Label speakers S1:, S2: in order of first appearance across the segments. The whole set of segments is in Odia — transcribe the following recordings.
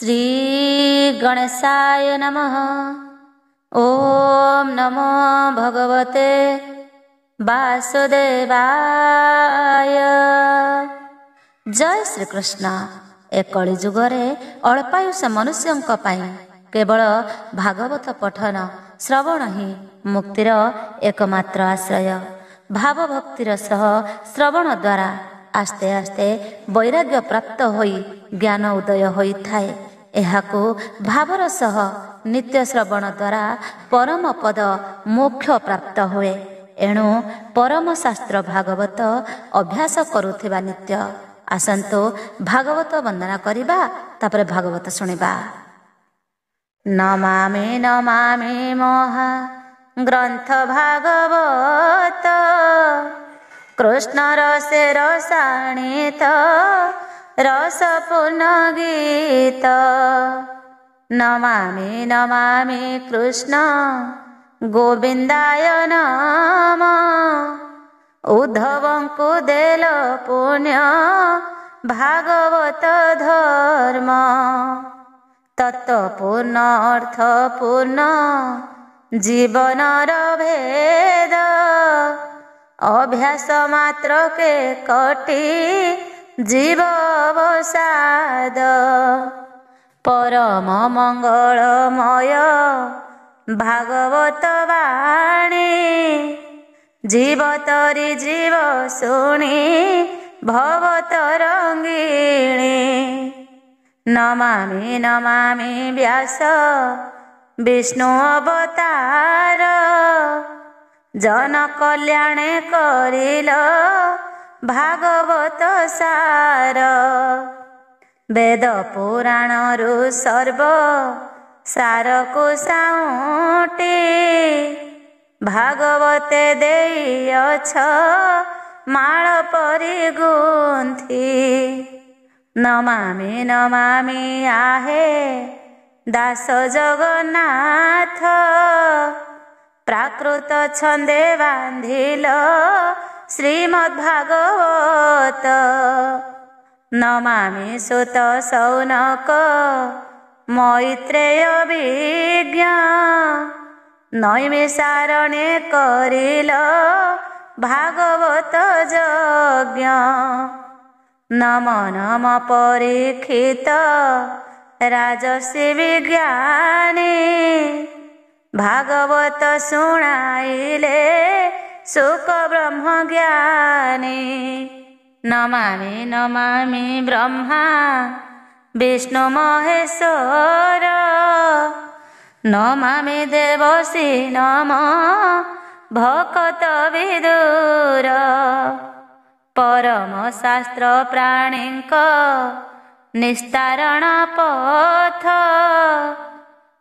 S1: श्री गणेशाय नमः। ओम नमो भगवते वासुदेवाय। जय श्री कृष्ण। ए कली जुगरे अल्पायुष मनुष्यों पाई केवल भागवत पठन श्रवण ही मुक्तिर एकमात्र आश्रय। भाव भक्तिर सह श्रवण द्वारा आस्ते आस्ते वैराग्य प्राप्त होई ज्ञान उदय होइथाए। एहाकु भावर सह नित्य श्रवण द्वारा परम पद मोक्ष प्राप्त हुए। एणु परम शास्त्र भागवत अभ्यास करुथिबा नित्य। आसंतु भागवत वंदना करिबा तापरे भागवत सुनिबा। नमामि नमामि महा ग्रंथ भागवत कृष्ण रसे रसाणित रसपूर्ण गीत। नमामि नमामि कृष्ण गोविंदाय नम। उद्धवंकु देल पुण्य भागवत धर्म। तत्वपूर्ण अर्थपूर्ण जीवनर भेद। अभ्यास मात्र के कटी जीव अवसाद। परम मंगलमय भागवत वाणी। जीव तरी जीव शुणी भव तरंगिणी। नमामि नमामि व्यास विष्णु अवतार। जन कल्याणे करिल भागवत सार। वेद पुराण रु सर्व सार को साउटी। भागवते देइअछ माळ परि गुंथि। नमामि नमामि आहे दास जगन्नाथ। प्राकृत छंदे बांधिल श्रीमद्भागवत। नमामि सुत सौनक मैत्रेय विज्ञ। नैमिषारण्ये करिल भागवत यज्ञ। नम नम परीक्षित राजर्षि विज्ञानी। भागवत शुणाइले सुख ब्रह्म ज्ञानी। नमामि नमामि ब्रह्मा विष्णु महेश्वर। नमामि देवसी नम भक्त विदुर। परम शास्त्र प्राणीक निस्तारण पथ।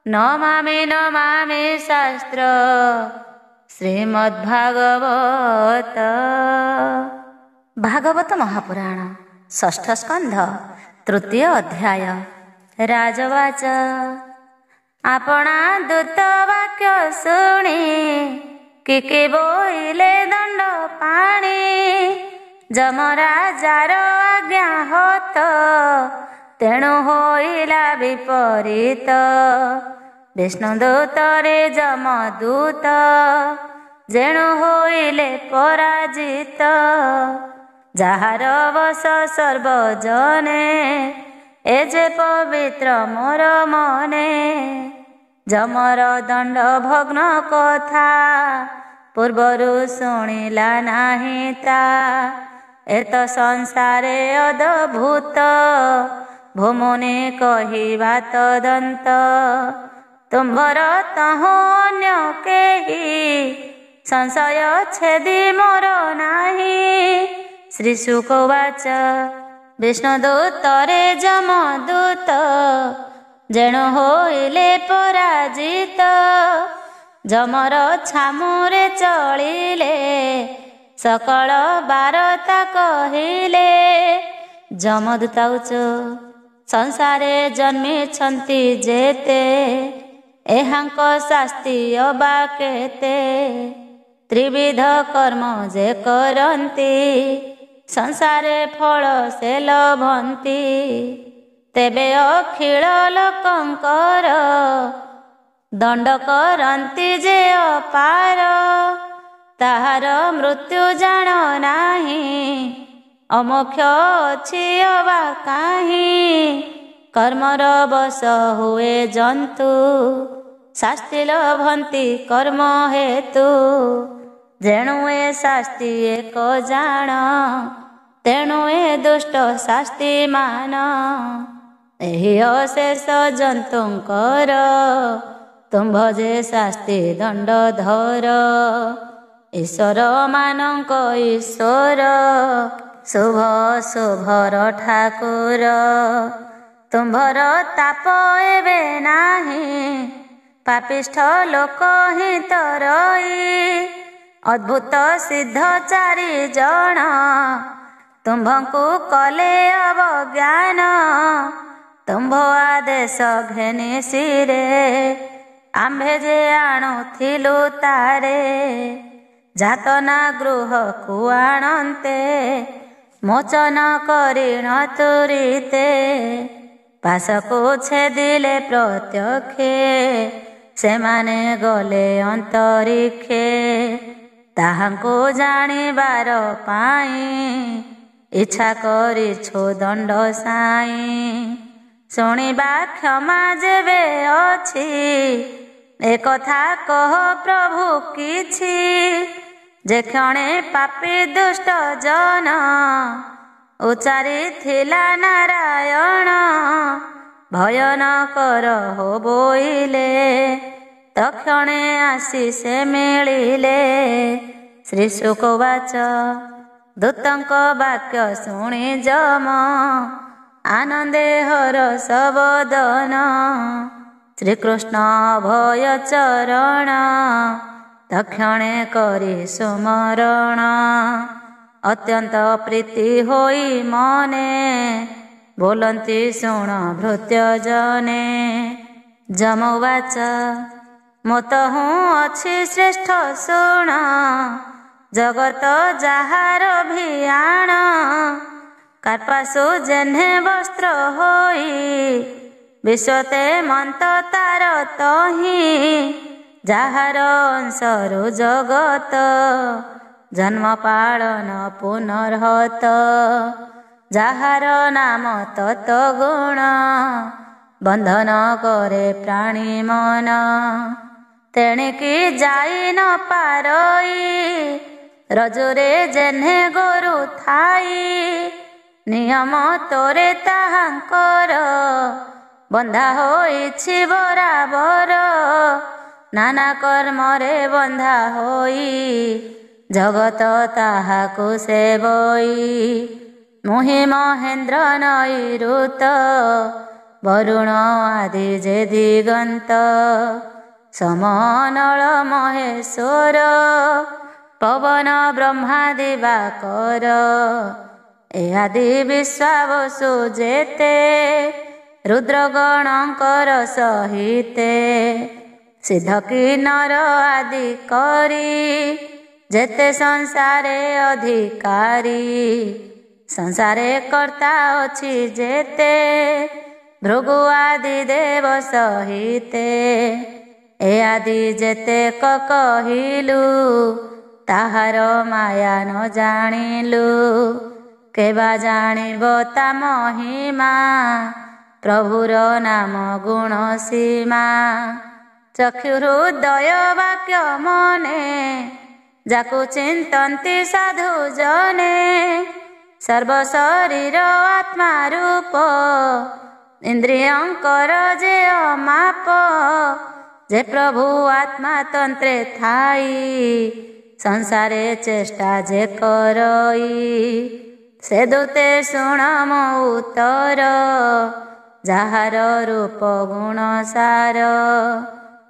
S1: नमामि नमामि शास्त्र श्रीमद्भागवत। भागवत महापुराण षष्ठ स्कंध तृतीय अध्याय। राजवाच आपणा दूत वाक्य शुणी कि बोइले दंड पाणी। जमराजार आज्ञा हत तेणु होइला विपरीत। विष्णुदूत रे जमदूत जेणु होइले पराजित। जाहार वश सर्वजने ए जे पवित्र मोर मने। जमर दंड भग्न कथा पूर्वरु शुणिला नाही ता। एत संसारे अद्भुत भूमुनि कहिबा तदंत। तुम्भर तहु अन्य केहि संशय छेदी मोर नाही। श्री शुकवाच विष्णुदूत रे जमदूत जेणु होइले पराजित। जमर छामुरे चलिले सकल बारता कहिले। जमदूताउच संसारे जन्मिछन्ति जेते। एहांक शास्ति अबा केते। त्रिविध कर्म जे करन्ति संसारे फल से लभन्ति। ତେବେ ଅଖିଳ ଲୋକଙ୍କର ଦଣ୍ଡ କରନ୍ତି ଯେ ଅପାର। ତାହାର ମୃତ୍ୟୁ ଜାଣ ନାହିଁ, ଅମୋକ୍ଷ ଅଛି ଅବା କାହିଁ। କର୍ମର ବଶ ହୁଏ ଜନ୍ତୁ, ଶାସ୍ତି ଲଭନ୍ତି କର୍ମ ହେତୁ। ଯେଣୁ ଏ ଶାସ୍ତି ଏକ ଜାଣ, ତେଣୁ ଏ ଦୁଷ୍ଟ ଶାସ୍ତି ମାନ। ଏହି ଅଶେଷ ଜନ୍ତୁଙ୍କର, ତୁମ୍ଭ ଯେ ଶାସ୍ତି ଦଣ୍ଡ ଧର। ଈଶ୍ୱର ମାନଙ୍କ ଈଶ୍ୱର, ଶୁଭ ଶୁଭର ଠାକୁର। ତୁମ୍ଭର ତାପ ଏବେ ନାହିଁ, ପାପିଷ୍ଠ ଲୋକ ହିଁ ତରଇ। ଅଦ୍ଭୁତ ସିଦ୍ଧ ଚାରି ଜଣ, ତୁମ୍ଭଙ୍କୁ କଲେ ଅବଜ୍ଞାନ। ତୁମ୍ଭ ଆଦେଶ ଘେନି ଶିରେ, ଆମ୍ଭେ ଯେ ଆଣୁଥିଲୁ ତାରେ। ଯାତନା ଗୃହକୁ ଆଣନ୍ତେ, ମୋଚନ କରିଣ ତୁରିତେ। ପାଶକୁ ଛେଦିଲେ ପ୍ରତ୍ୟକ୍ଷେ, ସେମାନେ ଗଲେ ଅନ୍ତରିକ୍ଷେ। ତାହାଙ୍କୁ ଜାଣିବାର ପାଇଁ, ଇଚ୍ଛା କରିଛୁ ଦଣ୍ଡ ସାଇଁ। ଶୁଣିବା କ୍ଷମା ଯେବେ ଅଛି, ଏକଥା କହ ପ୍ରଭୁ କିଛି। ଯେ କ୍ଷଣେ ପାପୀ ଦୁଷ୍ଟ ଜନ, ଉଚ୍ଚାରିଥିଲା ନାରାୟଣ। ଭୟ ନ କର ହୋ ବୋଇଲେ, ତକ୍ଷଣେ ଆସି ସେ ମିଳିଲେ। ଶ୍ରୀ ଶୁକ ବାଚ, ଦୂତଙ୍କ ବାକ୍ୟ ଶୁଣି ଯମ, ଆନନ୍ଦେ ହରଷ ବଦନ। ଶ୍ରୀକୃଷ୍ଣ ଅଭୟ ଚରଣ, ତକ୍ଷଣେ କରି ସୁମରଣ। ଅତ୍ୟନ୍ତ ପ୍ରୀତି ହୋଇ ମନେ, ବୋଲନ୍ତି ଶୁଣ ଭୃତ୍ୟ ଜନେ। ଯମବାଚ, ମୋତ ହୁଁ ଅଛି ଶ୍ରେଷ୍ଠ ଶୁଣ, ଜଗତ ଯାହାର ଭିଆଣ। କାର୍ପାସୁ ଯେହ୍ନେ ବସ୍ତ୍ର ହୋଇ, ବିଶ୍ୱତେ ମନ୍ତ ତାର ତହିଁ। ଯାହାର ଅଂଶରୁ ଜଗତ, ଜନ୍ମ ପାଳନ ପୁନର୍ହତ। ଯାହାର ନାମ ତତ ଗୁଣ, ବନ୍ଧନ କରେ ପ୍ରାଣୀ ମନ। ତେଣିକି ଯାଇ ନ ପାରଇ, ରଜରେ ଯେହ୍ନେ ଗୋରୁ ଥାଇ। ନିୟମ ତୋରେ ତାହାଙ୍କର, ବନ୍ଧା ହୋଇଛି ବରାବର। ନାନା କର୍ମରେ ବନ୍ଧା ହୋଇ, ଜଗତ ତାହାକୁ ସେବଇ। ମୁହିଁ ମହେନ୍ଦ୍ର ନୈଋତ, ବରୁଣ ଆଦି ଯେ ଦିଗନ୍ତ। ସମନଳ ମହେଶ୍ୱର, ପବନ ବ୍ରହ୍ମା ଦିବାକର। ଏ ଆଦି ବିଶ୍ୱାବସୁ ଯେତେ, ରୁଦ୍ରଗଣଙ୍କର ସହିତେ। ସିଦ୍ଧ କିନ୍ନର ଆଦି କରି, ଯେତେ ସଂସାରେ ଅଧିକାରୀ। ସଂସାରେ କର୍ତ୍ତା ଅଛି ଯେତେ, ଭୃଗୁ ଆଦି ଦେବ ସହିତେ। ଏ ଆଦି ଯେତେକ କହିଲୁ, ତାହାର ମାୟା ନ ଜାଣିଲୁ। କେବା ଜାଣିବ ତା ମହିମା, ପ୍ରଭୁର ନାମ ଗୁଣ ସୀମା। ଚକ୍ଷୁ ହୃଦୟ ବାକ୍ୟ ମନେ, ଯାକୁ ଚିନ୍ତନ୍ତି ସାଧୁ ଜନେ। ସର୍ବ ଶରୀର ଆତ୍ମା ରୂପ, ଇନ୍ଦ୍ରିୟଙ୍କର ଯେ ଅମାପ। ଯେ ପ୍ରଭୁ ଆତ୍ମା ତନ୍ତ୍ରେ ଥାଇ, ସଂସାରେ ଚେଷ୍ଟା ଯେ କରଇ। ସେ ଦୂତେ ଶୁଣ ମୋ ଉତ୍ତର, ଯାହାର ରୂପ ଗୁଣ ସାର।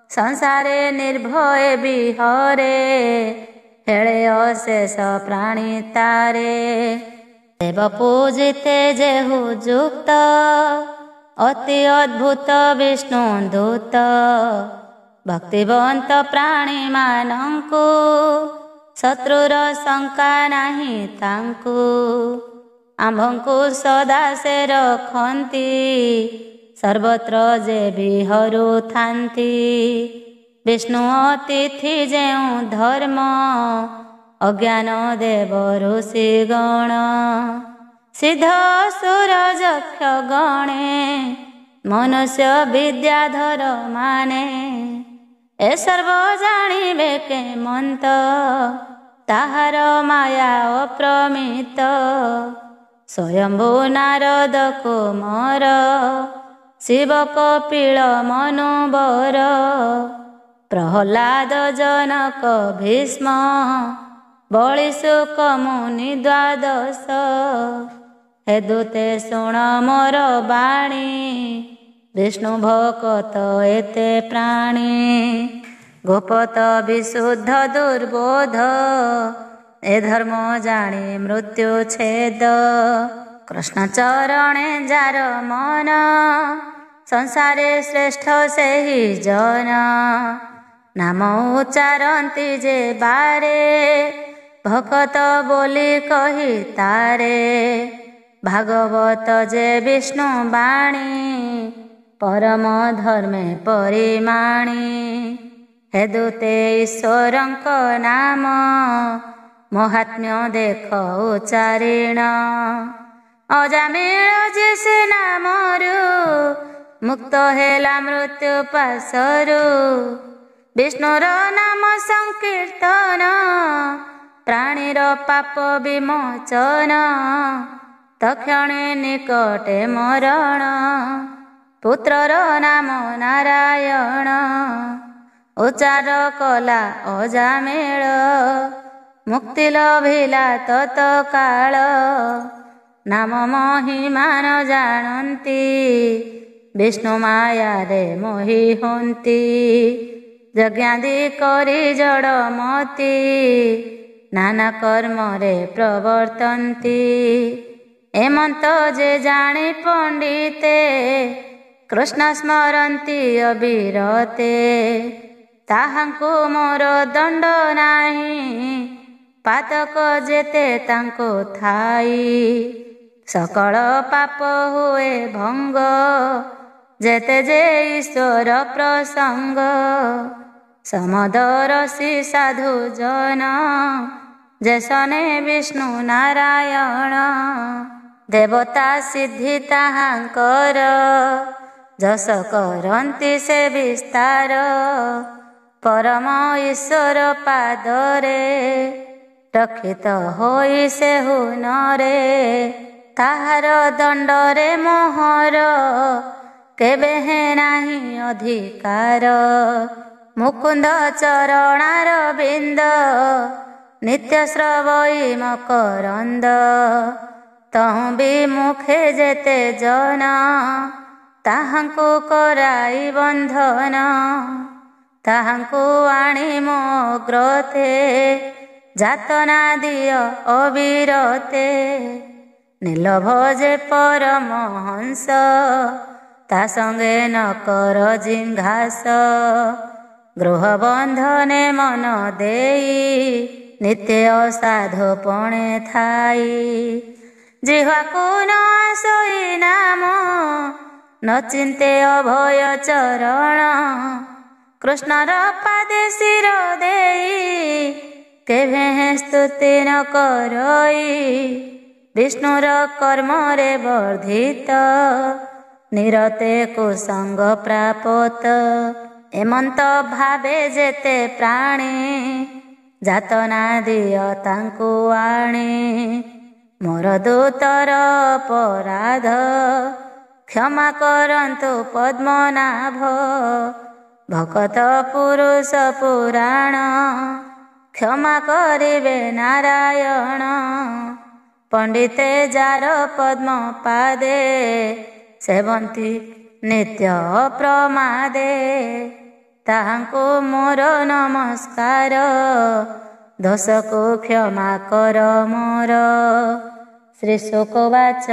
S1: ସଂସାରେ ନିର୍ଭୟ ବିହରେ, ହେଳେ ଅଶେଷ ପ୍ରାଣୀ ତାରେ। ଦେବ ପୂଜିତେ ଯେହୁ ଯୁକ୍ତ, ଅତି ଅଦ୍ଭୁତ ବିଷ୍ଣୁ ଦୂତ। ଭକ୍ତିବନ୍ତ ପ୍ରାଣୀ ମାନଙ୍କୁ, ଶତ୍ରୁର ଶଙ୍କା ନାହିଁ ତାଙ୍କୁ। ଆମ୍ଭଙ୍କୁ ସଦା ସେ ରଖନ୍ତି, ସର୍ବତ୍ର ଯେ ବିହରୁଥାନ୍ତି। ବିଷ୍ଣୁ ଅତିଥି ଯେଉଁ ଧର୍ମ, ଅଜ୍ଞାନ ଦେବ ଋଷିଗଣ। ସିଦ୍ଧ ସୁର ଯକ୍ଷ ଗଣେ, ମନୁଷ୍ୟ ବିଦ୍ୟାଧର ମାନେ। ଏ ସର୍ବ ଜାଣିବେ କେମନ୍ତ, ତାହାର ମାୟା ଅପ୍ରମିତ। ସ୍ୱୟମ୍ଭୁ ନାରଦ କୁମର, ଶିବ କପିଳ ମନୁବର। ପ୍ରହ୍ଲାଦ ଜନକ ଭୀଷ୍ମ, ବଳି ଶୁକ ମୁନି ଦ୍ୱାଦଶ। ହେ ଦୂତେ ଶୁଣ ମୋର ବାଣୀ, ବିଷ୍ଣୁ ଭକତ ଏତେ ପ୍ରାଣୀ। ଗୋପତ ବିଶୁଦ୍ଧ ଦୁର୍ବୋଧ, ଏ ଧର୍ମ ଜାଣି ମୃତ୍ୟୁ ଛେଦ। କୃଷ୍ଣ ଚରଣେ ଯାର ମନ, ସଂସାରେ ଶ୍ରେଷ୍ଠ ସେହି ଜନ। ନାମ ଉଚ୍ଚାରନ୍ତି ଯେ ବାରେ, ଭକତ ବୋଲି କହି ତାରେ। ଭାଗବତ ଯେ ବିଷ୍ଣୁ ବାଣୀ, ପରମ ଧର୍ମେ ପରିମାଣୀ। ହେ ଦୂତେ ଈଶ୍ୱରଙ୍କ ନାମ, ମହାତ୍ମ୍ୟ ଦେଖ ଉଚ୍ଚାରିଣ। ଅଜାମିଳ ଯେ ସେ ନାମରୁ, ମୁକ୍ତ ହେଲା ମୃତ୍ୟୁ ପାଶରୁ। ବିଷ୍ଣୁର ନାମ ସଂକୀର୍ତ୍ତନ, ପ୍ରାଣୀର ପାପ ବିମୋଚନ। ତକ୍ଷଣେ ନିକଟେ ମରଣ, ପୁତ୍ରର ନାମ ନାରାୟଣ। ଉଚ୍ଚାର କଲା ଅଜାମିଳ, ମୁକ୍ତି ଲଭିଲା ତତ୍କାଳ। ନାମ ମହିମା ନ ଜାଣନ୍ତି, ବିଷ୍ଣୁ ମାୟାରେ ମୋହି ହୁଅନ୍ତି। ଯଜ୍ଞାଦି କରି ଜଡ଼ ମତି, ନାନା କର୍ମରେ ପ୍ରବର୍ତ୍ତନ୍ତି। ଏମନ୍ତ ଯେ ଜାଣି ପଣ୍ଡିତେ, କୃଷ୍ଣ ସ୍ମରନ୍ତି ଅବିରତେ। ତାହାଙ୍କୁ ମୋର ଦଣ୍ଡ ନାହିଁ, ପାତକ ଯେତେ ତାଙ୍କୁ ଥାଇ। ସକଳ ପାପ ହୁଏ ଭଙ୍ଗ, ଯେତେ ଯେ ଈଶ୍ୱର ପ୍ରସଙ୍ଗ। ସମଦରସି ସାଧୁ ଜନ, ଯେ ଶନେ ବିଷ୍ଣୁ ନାରାୟଣ। ଦେବତା ସିଦ୍ଧି ତାହାଙ୍କର, ଯଶ କରନ୍ତି ସେ ବିସ୍ତାର। ପରମ ଈଶ୍ୱର ପାଦରେ, ରକ୍ଷିତ ହୋଇ ସେ ହୁନରେ। ତାହାର ଦଣ୍ଡରେ ମୋହର, କେବେ ହେ ନାହିଁ ଅଧିକାର। ମୁକୁନ୍ଦ ଚରଣାର ବିନ୍ଦ, ନିତ୍ୟ ଶ୍ରବଇ ମକରନ୍ଦ। ତହୁଁ ବିମୁଖେ ଯେତେ ଜନ, ତାହାଙ୍କୁ କରାଇ ବନ୍ଧନ। ତାହାଙ୍କୁ ଆଣି ମୋ ଗ୍ରତେ, ଯାତନା ଦିଅ ଅବିରତେ। ନିଲଭ ଯେ ପରମହଂସ, ତା ସଙ୍ଗେ ନ କର ଜିଙ୍ଘାସ। ଗୃହ ବନ୍ଧନେ ମନ ଦେଇ, ନିତ୍ୟ ଅସାଧୁ ପଣେ ଥାଇ। ଜିହ୍ୱାକୁ ନ ଆସଇ ନାମ, ନ ଚିନ୍ତେ ଅଭୟ ଚରଣ। କୃଷ୍ଣର ପାଦେ ଶିର ଦେଇ, କେଭେ ସ୍ତୁତି ନ କରଇ। ବିଷ୍ଣୁର କର୍ମରେ ବର୍ଦ୍ଧିତ, ନିରତେ କୁସଙ୍ଗ ପ୍ରାପତ। ଏମନ୍ତ ଭାବେ ଯେତେ ପ୍ରାଣୀ, ଯାତନା ଦିଅ ତାଙ୍କୁ ଆଣି। ମୋର ଦୂତର ଅପରାଧ, କ୍ଷମା କରନ୍ତୁ ପଦ୍ମନାଭ। ଭକତ ପୁରୁଷ ପୁରାଣ, କ୍ଷମା କରିବେ ନାରାୟଣ। ପଣ୍ଡିତେ ଯାର ପଦ୍ମ ପାଦେ, ସେବନ୍ତି ନିତ୍ୟ ପ୍ରମାଦେ। ତାହାଙ୍କୁ ମୋର ନମସ୍କାର, ଦୋଷକୁ କ୍ଷମା କର ମୋର। ଶ୍ରୀ ଶୁକବାଚ।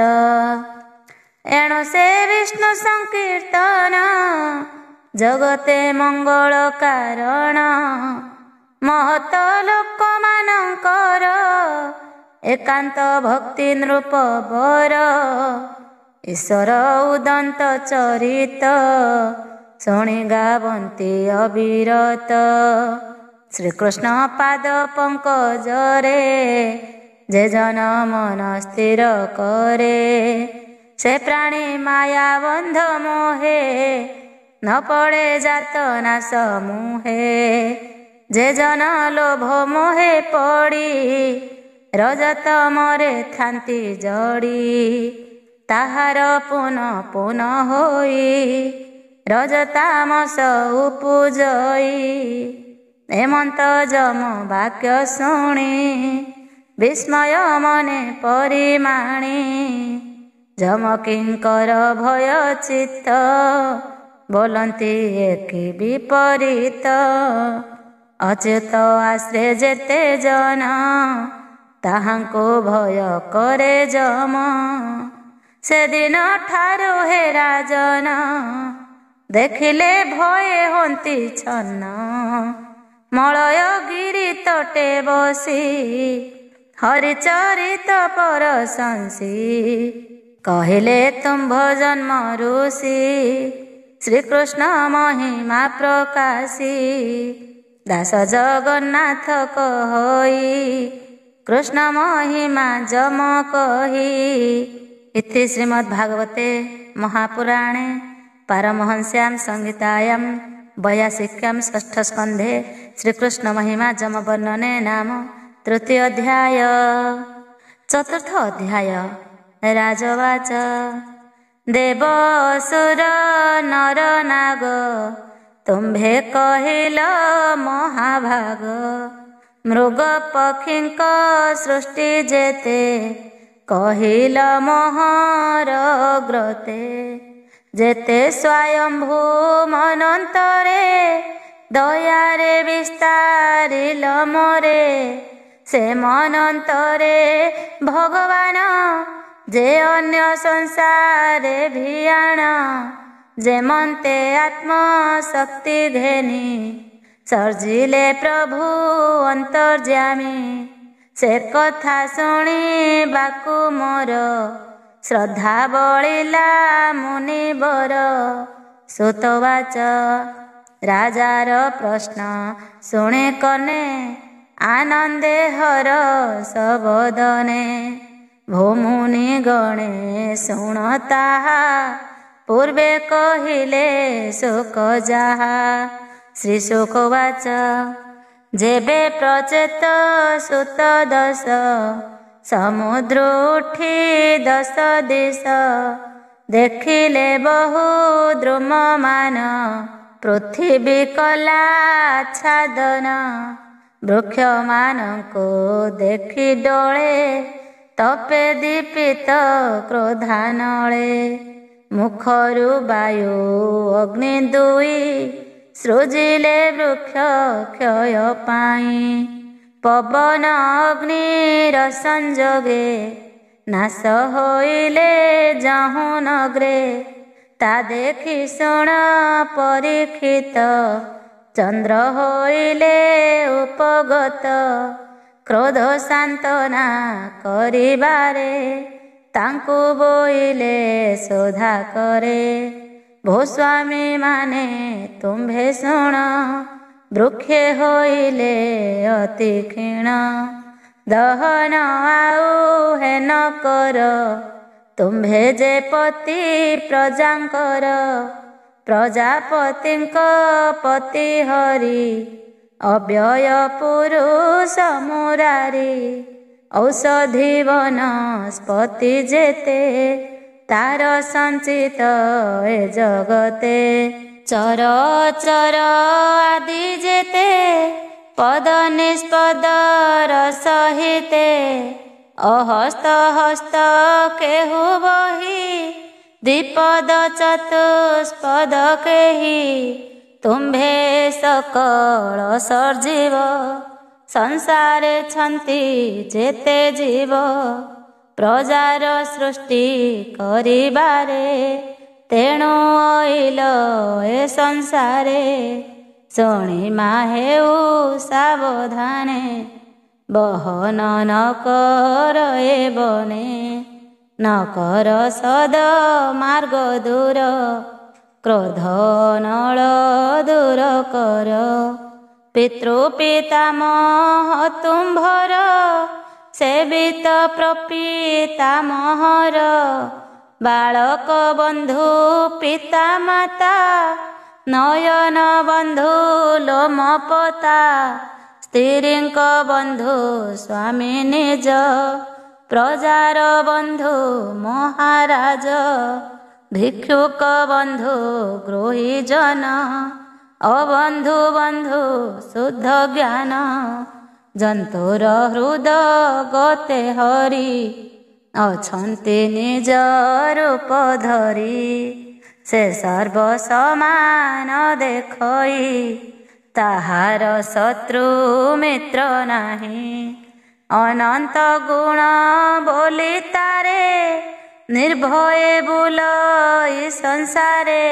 S1: ଏଣୁ ସେ ବିଷ୍ଣୁ ସଂକୀର୍ତ୍ତନ, ଜଗତେ ମଙ୍ଗଳ କାରଣ। ମହତ ଲୋକମାନଙ୍କର, एकांत भक्ति नृप बर ईश्वर उदंत चरित शुणी गावंती अविरत श्रीकृष्ण पाद पंकजरे जे जन मन स्थिर करे से प्राणी माया बंध मोहे न पड़े जात नाश मुहे जे जन लोभ मोहे पड़ी रजत मरे थांती जड़ी ताहार पुनः पुनः होई रजतामस उपजई हेमंत जम वाक्य शुणी विस्मय मने परिमाणी जम किंकर भय चित्त बोलंती एक विपरीत अच्युत आश्रे जेते जन ताहांको भय करे जम से दिन ठारू हे राजन देखिले भय हंती छन्न मलय गिरी तटे बसी हरिचरित परशंसी कहिले तुम्भ जन्म ऋषि श्रीकृष्ण महिमा प्रकाशी दास जगन्नाथ कहि कृष्ण महिमा जम कहि इति श्रीमद्भागवते महापुराणे पारमहंस्यां संहितायां 82 षष्ठ स्कन्धे श्रीकृष्ण महिमा जम वर्णने नाम तृतीय अध्याय। चतुर्थ अध्याय राजवाच देव असुर नर नाग तुम्भे कहिल महाभाग मृग पक्षींक सृष्टि जेते कहिल मोहर ग्रते जेते स्वयंभू मनंतरे दयारे विस्तारिल मोरे से मनंतरे भगवान जे अन्य संसारे भियाण जे मन्ते आत्मशक्ति घेनी सर्जिले प्रभु अंतर्जामी से कथा शुणी बाकु मोर श्रद्धा बलिला मुनिवर सुतवाच राजार प्रश्न शुणे कने आनंदे हर सबदने भूमुनि गणे शुणता पूर्वे कहिले शोक जाहा श्री शोकवाच जेबे प्रचेत सुत दश समुद्र उठी 10 दिश देखिले बहु द्रुममान पृथ्वी कला आच्छादन वृक्ष मानको देखि डोळे तपे दीपित क्रोधानळे मुखरु वायु अग्नि दुई सृजिले वृक्ष क्षय पाई पवन अग्निर संजोगे नाश होइले जहु नगरे ता देखि शुण परीक्षित चंद्र होइले उपगत क्रोध सांत्वना करिबारे तांकु बोइले शोधा करे भूस्वामी माने तुम्भे शुण वृक्षे होइले अति क्षीण दहन आउ हेन कर तुम्भे जे पति प्रजांकर प्रजापतिंक पति हरि अव्यय पुरुष मुरारी औषधि वनस्पति जेते तार संचित ए जगते चर चर आदि जेते पद निष्पद सहिते अहस्त हस्त केहु बही द्विपद चतुष्पद केहि तुम्भे सकल सर्जीव संसारे छन्ति जेते जीव प्रजार सृष्टि करिबारे तेणु अइल ए संसारे शुणी माहेउ सावधाने ବହନ ନ କର ଏ ବନେ, ନ କର ସଦ ମାର୍ଗ ଦୂର, କ୍ରୋଧ ନଳ ଦୂର କର। ପିତୃ ପିତାମହ ତୁମ୍ଭର, ସେବିତ ପ୍ରପିତାମହର। ବାଳକ ବନ୍ଧୁ ପିତା ମାତା, ନୟନ ବନ୍ଧୁ ଲୋମପତା। ସ୍ତ୍ରୀଙ୍କ ବନ୍ଧୁ ସ୍ୱାମୀ ନିଜ, ପ୍ରଜାର ବନ୍ଧୁ ମହାରାଜ। ଭିକ୍ଷୁକ ବନ୍ଧୁ ଗୃହୀଜନ, ଅବନ୍ଧୁ ବନ୍ଧୁ ଶୁଦ୍ଧ ଜ୍ଞାନ। ଜନ୍ତୁର ହୃଦ ଗତେ ହରି, ଅଛନ୍ତି ନିଜ ରୂପ ଧରି। ସେ ସର୍ବ ସମାନ ଦେଖଇ, ତାହାର ଶତ୍ରୁ ମିତ୍ର ନାହିଁ। ଅନନ୍ତ ଗୁଣ ବୋଲି ତାରେ, ନିର୍ଭୟେ ବୁଲଇ ସଂସାରେ।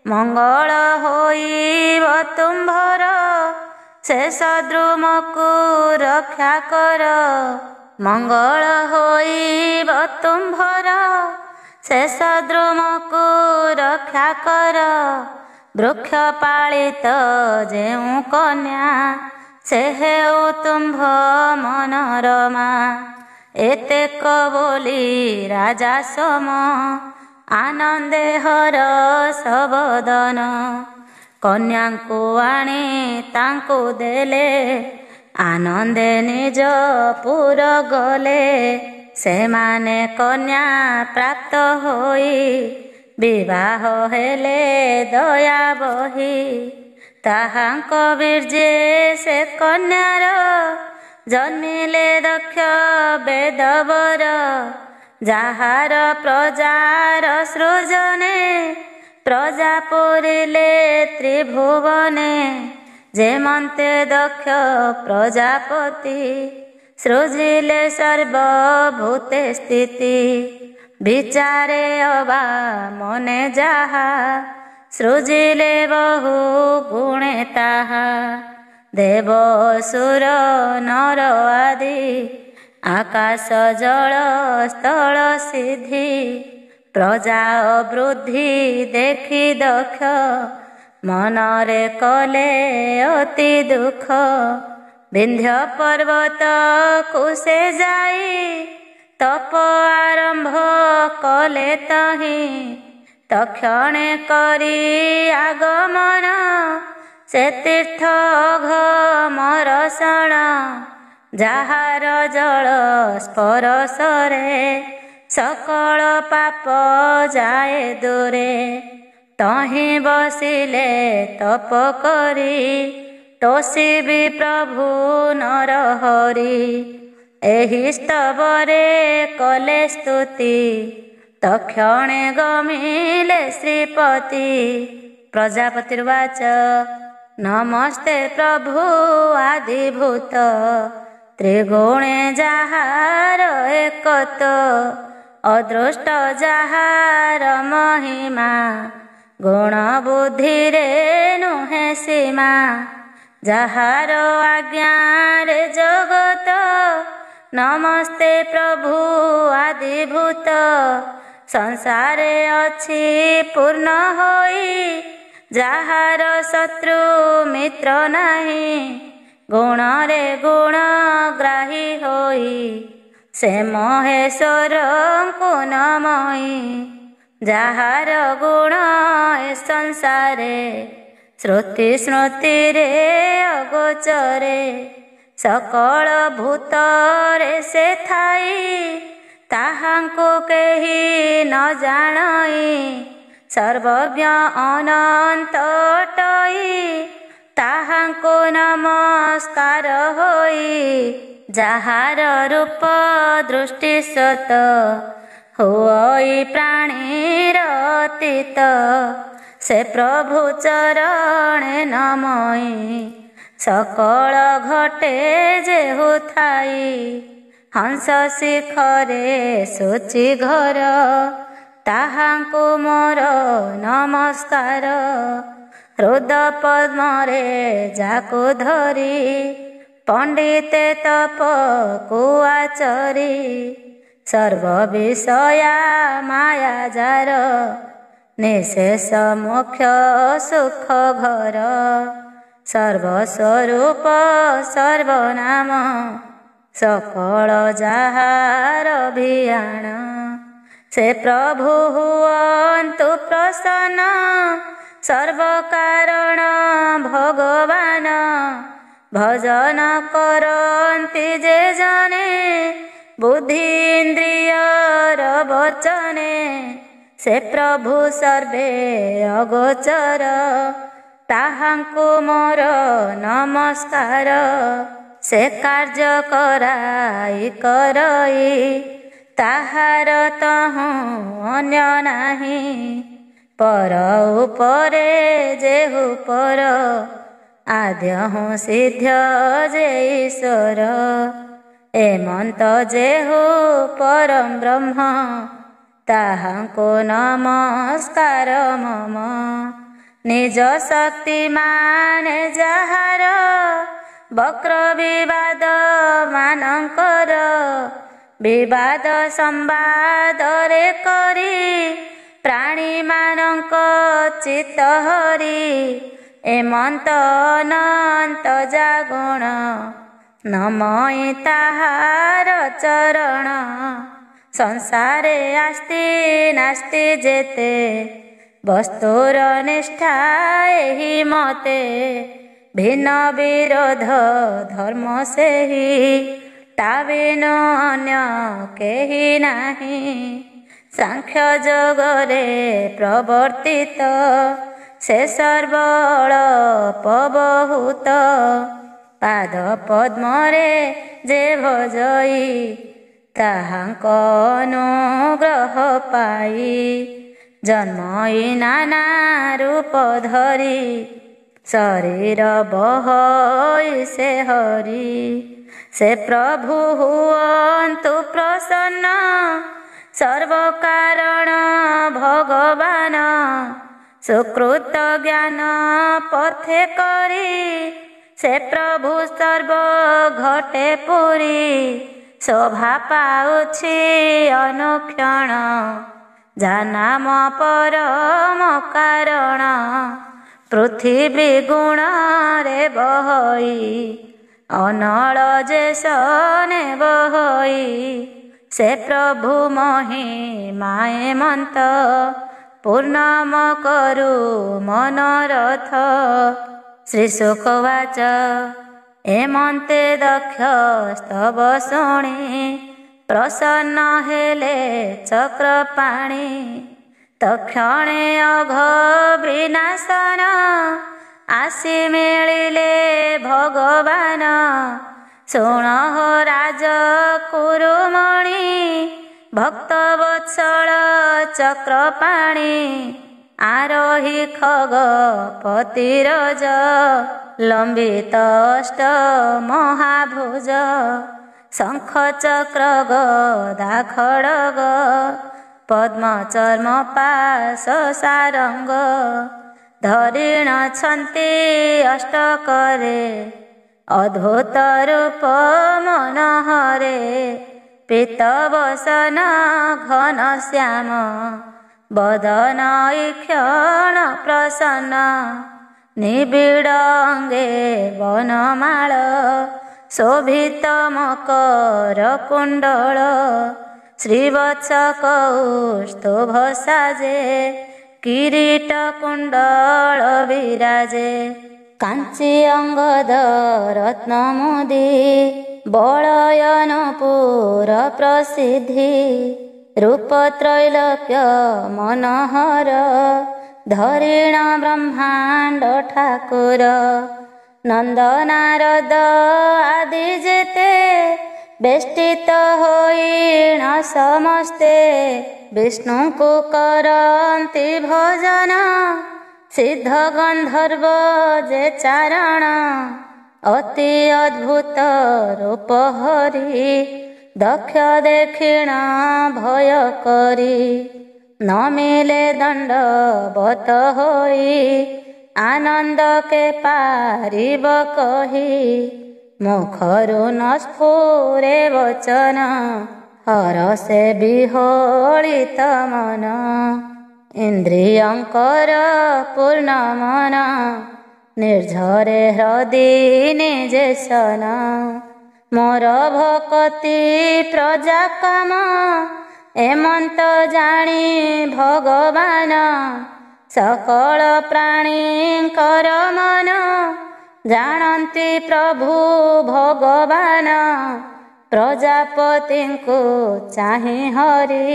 S1: ମଙ୍ଗଳ ହୋଇବ ତୁମ୍ଭର, ଶେଷ ଦ୍ରୁମକୁ ରକ୍ଷା କର। ମଙ୍ଗଳ ହୋଇବ ତୁମ୍ଭର, ଶେଷ ଦ୍ରୁମକୁ ରକ୍ଷା କର। ବୃକ୍ଷ ପାଳିତ ଯେଉଁ କନ୍ୟା, ସେ ହେଉ ତୁମ୍ଭ ମନୋରମା। ଏତେକ ବୋଲି ରାଜା ସମ, ଆନନ୍ଦେ ହରଷ ବଦନ। କନ୍ୟାଙ୍କୁ ଆଣି ତାଙ୍କୁ ଦେଲେ, ଆନନ୍ଦେ ନିଜ ପୁର ଗଲେ। ସେମାନେ କନ୍ୟା ପ୍ରାପ୍ତ ହୋଇ, ବିବାହ ହେଲେ ଦୟା ବହି। ତାହାଙ୍କ ବୀର୍ଯ୍ୟେ ସେ କନ୍ୟାର, ଜନ୍ମିଲେ ଦକ୍ଷ ବେଦବର। ଯାହାର ପ୍ରଜାର ସୃଜନେ, ପ୍ରଜା ପୂରିଲେ ତ୍ରିଭୁବନେ। ଯେମନ୍ତେ ଦକ୍ଷ ପ୍ରଜାପତି, ସୃଜିଲେ ସର୍ବଭୂତେ ସ୍ଥିତି। ବିଚାରେ ଅବା ମନେ ଯାହା, ସୃଜିଲେ ବହୁ ଗୁଣେ ତାହା। ଦେବ ଅସୁର ନର ଆଦି, ଆକାଶ ଜଳ ସ୍ଥଳ ସିଦ୍ଧି। ପ୍ରଜା ଅବୃଦ୍ଧି ଦେଖି ଦକ୍ଷ, ମନରେ କଲେ ଅତି ଦୁଃଖ। ବିନ୍ଧ୍ୟ ପର୍ବତକୁ ସେ ଯାଇ, ତପ ଆରମ୍ଭ କଲେ ତହିଁ। ତକ୍ଷଣେ କରି ଆଗମନ, ସେ ତୀର୍ଥ ଘମରସଣ। ଯାହାର ଜଳ ସ୍ପରଶରେ, ସକଳ ପାପ ଯାଏ ଦୂରେ। ତହିଁ ବସିଲେ ତପ କରି, ତୋଷିବି ପ୍ରଭୁ ନରହରି। ଏହି ସ୍ତବରେ କଲେ ସ୍ତୁତି, ତକ୍ଷଣେ ଗମିଲେ ଶ୍ରୀପତି। ପ୍ରଜାପତିର୍ବାଚ ନମସ୍ତେ ପ୍ରଭୁ ଆଦିଭୂତ, ତ୍ରିଗୁଣେ ଯାହାର ଏକତ। ଅଦୃଷ୍ଟ ଯାହାର ମହିମା, ଗୁଣ ବୁଦ୍ଧିରେ ନୁହେଁ ସୀମା। ଯାହାର ଆଜ୍ଞାରେ ଜଗତ, ନମସ୍ତେ ପ୍ରଭୁ ଆଦିଭୂତ। ସଂସାରେ ଅଛି ପୂର୍ଣ୍ଣ ହୋଇ, ଯାହାର ଶତ୍ରୁ ମିତ୍ର ନାହିଁ। ଗୁଣରେ ଗୁଣ ଗ୍ରାହୀ ହୋଇ, ସେ ମହେଶ୍ୱରଙ୍କୁ ନମଇ। ଯାହାର ଗୁଣ ଏ ସଂସାରେ, ଶ୍ରୁତି ସ୍ମୃତିରେ ଅଗୋଚରେ। ସକଳ ଭୂତରେ ସେ ଥାଇ, ତାହାଙ୍କୁ କେହି ନ ଜାଣଇ। ସର୍ବଜ୍ଞ ଅନନ୍ତ ଅଟଇ, ତାହାଙ୍କୁ ନମସ୍କାର ହୋଇ। ଯାହାର ରୂପ ଦୃଷ୍ଟି ସତ, ହୁଅଇ ପ୍ରାଣୀର ଅତୀତ। ସେ ପ୍ରଭୁ ଚରଣେ ନମଇ, ସକଳ ଘଟେ ଯେହୁ ଥାଇ। ହଂସ ଶିଖରେ ଶୁଚି ଘର, ତାହାଙ୍କୁ ମୋର ନମସ୍କାର। ହୃଦ ପଦ୍ମରେ ଯାକୁ ଧରି, ପଣ୍ଡିତେ ତପକୁ ଆଚରି ସର୍ବ ବିଷୟା ମାୟା ଯାର ନିଶେଷ ମୋକ୍ଷ ସୁଖ ଘର ସର୍ବସ୍ୱରୂପ ସର୍ବନାମ ସକଳ ଯାହାର ଭିଆଣ ସେ ପ୍ରଭୁ ହୁଅନ୍ତୁ ପ୍ରସନ୍ନ ସର୍ବକାରଣ ଭଗବାନ ଭଜନ କରନ୍ତି ଯେ ଜନେ ବୁଦ୍ଧି ଇନ୍ଦ୍ରିୟର ବଚନେ ସେ ପ୍ରଭୁ ସର୍ବେ ଅଗୋଚର ତାହାଙ୍କୁ ମୋର ନମସ୍କାର ସେ କାର୍ଯ୍ୟ କରାଇ କରଇ ତାହାର ତହୁଁ ଅନ୍ୟ ନାହିଁ ପର ଉପରେ ଯେହୁ ପର ଆଦ୍ୟ ସିଦ୍ଧ ଯେ ଈଶ୍ୱର ଏମନ୍ତ ଯେହୁ ପରମ ବ୍ରହ୍ମ ତାହାଙ୍କୁ ନମସ୍କାର ମମ ନିଜ ଶକ୍ତି ମାନେ ଯାହାର ବକ୍ର ବିବାଦ ମାନଙ୍କର ବିବାଦ ସମ୍ବାଦରେ କରି ପ୍ରାଣୀମାନଙ୍କ ଚିତ୍ତ ହରି ଏମନ୍ତ ଅନନ୍ତ ଜାଗୁଣ ନମଇ ତାହାର ଚରଣ ସଂସାରେ ଆସ୍ତି ନାସ୍ତି ଯେତେ ବସ୍ତୁର ନିଷ୍ଠା ଏହି ମତେ ଭିନ୍ନ ବିରୋଧ ଧର୍ମ ସେହି ତା ବିନୁ ଅନ୍ୟ କେହି ନାହିଁ ସାଂଖ୍ୟ ଯୋଗରେ ପ୍ରବର୍ତ୍ତିତ ସେ ସର୍ବଳ ବହୁତ ପାଦ ପଦ୍ମରେ ଯେ ଭଜଇ ତାହାଙ୍କ ଅନୁଗ୍ରହ ପାଇ ଜନ୍ମଇ ନାନା ରୂପ ଧରି ଶରୀର ବହଇ ସେ ହରି ସେ ପ୍ରଭୁ ହୁଅନ୍ତୁ ପ୍ରସନ୍ନ ସର୍ବକାରଣ ଭଗବାନ ସୁକୃତ ଜ୍ଞାନ ପଥେ କରି ସେ ପ୍ରଭୁ ସର୍ବ ଘଟେ ପୁରୀ ଶୋଭା ପାଉଛି ଅନୁକ୍ଷଣ ଯାନାମ ପରମ କାରଣ ପୃଥିବୀ ଗୁଣରେ ବହଇ ଅନଳ ଯେ ସନେ ବହଇ ସେ ପ୍ରଭୁ ମହିମାଏ ମନ୍ତ ପୂର୍ଣ୍ଣମ କରୁ ମନୋରଥ ଶ୍ରୀ ଶୁକବାଚ ଏମନ୍ତେ ଦକ୍ଷ ସ୍ତବ ଶୁଣି ପ୍ରସନ୍ନ ହେଲେ ଚକ୍ରପାଣି ତକ୍ଷଣେ ଅଘ ବିନାଶନ ଆସି ମିଳିଲେ ଭଗବାନ ଶୁଣ ରାଜ କୁରୁମଣି ଭକ୍ତ ବତ୍ସଳ ଚକ୍ରପାଣି ଆରୋହୀ ଖଗ ପତିରଜ ଲମ୍ବିତ ଅଷ୍ଟ ମହାଭୁଜ ଶଙ୍ଖ ଚକ୍ର ଗଦା ଖଡ଼ଗ ପଦ୍ମ ଚର୍ମ ପାଶ ସାରଙ୍ଗ ଧରିଣଛନ୍ତି ଅଷ୍ଟକରେ ଅଦ୍ଭୁତ ରୂପ ମନୋହରେ ପୀତ ବସନ ଘନ ଶ୍ୟାମ ବଦନ ଇକ୍ଷଣ ପ୍ରସନ୍ନ ନିବିଡ଼ ଅଙ୍ଗେ ବନମାଳ ଶୋଭିତ ମକର କୁଣ୍ଡଳ ଶ୍ରୀବତ୍ସ କୌସ୍ତୁଭ ସାଜେ କିରୀଟ କୁଣ୍ଡଳ ବିରାଜେ କାଞ୍ଚି ଅଙ୍ଗଦ ରତ୍ନ ମୁଦି ବଳୟନପୁର ପ୍ରସିଦ୍ଧି ରୂପ ତ୍ରୈଲୋକ୍ୟ ମନୋହର ଧରିଣ ବ୍ରହ୍ମାଣ୍ଡ ଠାକୁର ନନ୍ଦ ନାରଦ ଆଦି ଯେତେ ବେଷ୍ଟିତ ହୋଇଣ ସମସ୍ତେ ବିଷ୍ଣୁଙ୍କୁ କରନ୍ତି ଭଜନ ସିଦ୍ଧ ଗନ୍ଧର୍ବ ଯେ ଚାରଣ ଅତି ଅଦ୍ଭୁତ ରୂପ ହରି ଦକ୍ଷ ଦେଖିଣ ଭୟ କରି ନ ମିଳେ ଦଣ୍ଡବତ ହୋଇ ଆନନ୍ଦ କେ ପାରିବ କହି ମୁଖରୁ ନ ସ୍ଫୁରେ ବଚନ, ହରସେ ବିହଳିତ ମନ। ଇନ୍ଦ୍ରିୟଙ୍କର ପୂର୍ଣ୍ଣ ମନ, ନିର୍ଝରେ ହୃଦି ନିଜେସନ। ମୋର ଭକତି ପ୍ରଜା କାମ, ଏମନ୍ତ ଜାଣି ଭଗବାନ। ସକଳ ପ୍ରାଣୀଙ୍କର ମନ, ଜାଣନ୍ତି ପ୍ରଭୁ ଭଗବାନ। ପ୍ରଜାପତିଙ୍କୁ ଚାହିଁ ହରି,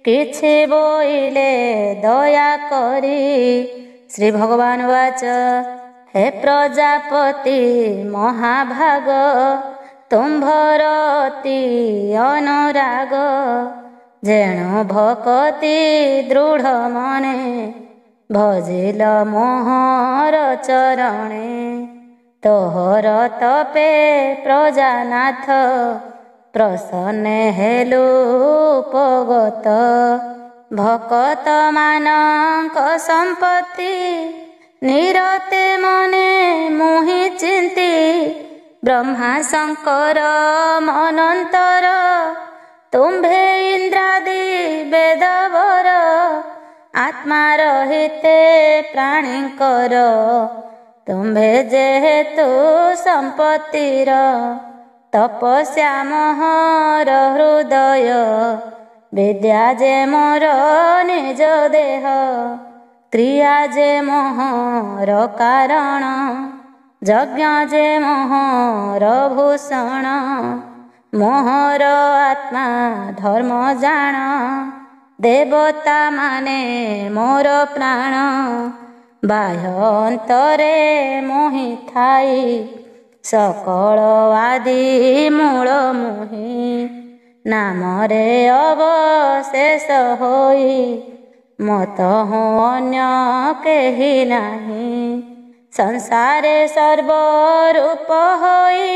S1: କିଛି ବୋଇଲେ ଦୟା କରି। ଶ୍ରୀ ଭଗବାନ ବାଚ, ହେ ପ୍ରଜାପତି ମହାଭାଗ, ତୁମ୍ଭର ଅତି ଅନୁରାଗ। ଯେଣୁ ଭକତି ଦୃଢ଼ ମନେ, ଭଜିଲ ମୋହର ଚରଣେ। ତୋହର ତପେ ପ୍ରଜାନାଥ, ପ୍ରସନ୍ନେ ହେଲୁ ଉପଗତ। ଭକତ ମାନଙ୍କ ସମ୍ପତ୍ତି, ନିରତେ ମନେ ମୁହିଁ ଚିନ୍ତି। ବ୍ରହ୍ମା ଶଙ୍କର ମନନ୍ତର, ତୁମ୍ଭେ ଇନ୍ଦ୍ରାଦି ବେଦବର। ଆତ୍ମା ରହିତେ ପ୍ରାଣୀଙ୍କର, ତୁମ୍ଭେ ଯେହେତୁ ସମ୍ପତ୍ତିର। ତପସ୍ୟା ମୋହର ହୃଦୟ, ବିଦ୍ୟା ଯେ ମୋର ନିଜ ଦେହ। କ୍ରିୟା ଯେ ମୋହର କାରଣ, ଯଜ୍ଞ ଯେ ମୋହର ଭୂଷଣ। ମୋହର ଆତ୍ମା ଧର୍ମ ଜାଣ, ଦେବତା ମାନେ ମୋର ପ୍ରାଣ। ବାହ୍ୟ ଅନ୍ତରେ ମୋହି ଥାଇ, ସକଳ ଆଦି ମୂଳ ମୁହିଁ। ନାମରେ ଅବଶେଷ ହୋଇ, ମତଃ ଅନ୍ୟ କେହି ନାହିଁ। ସଂସାରେ ସର୍ବରୂପ ହୋଇ,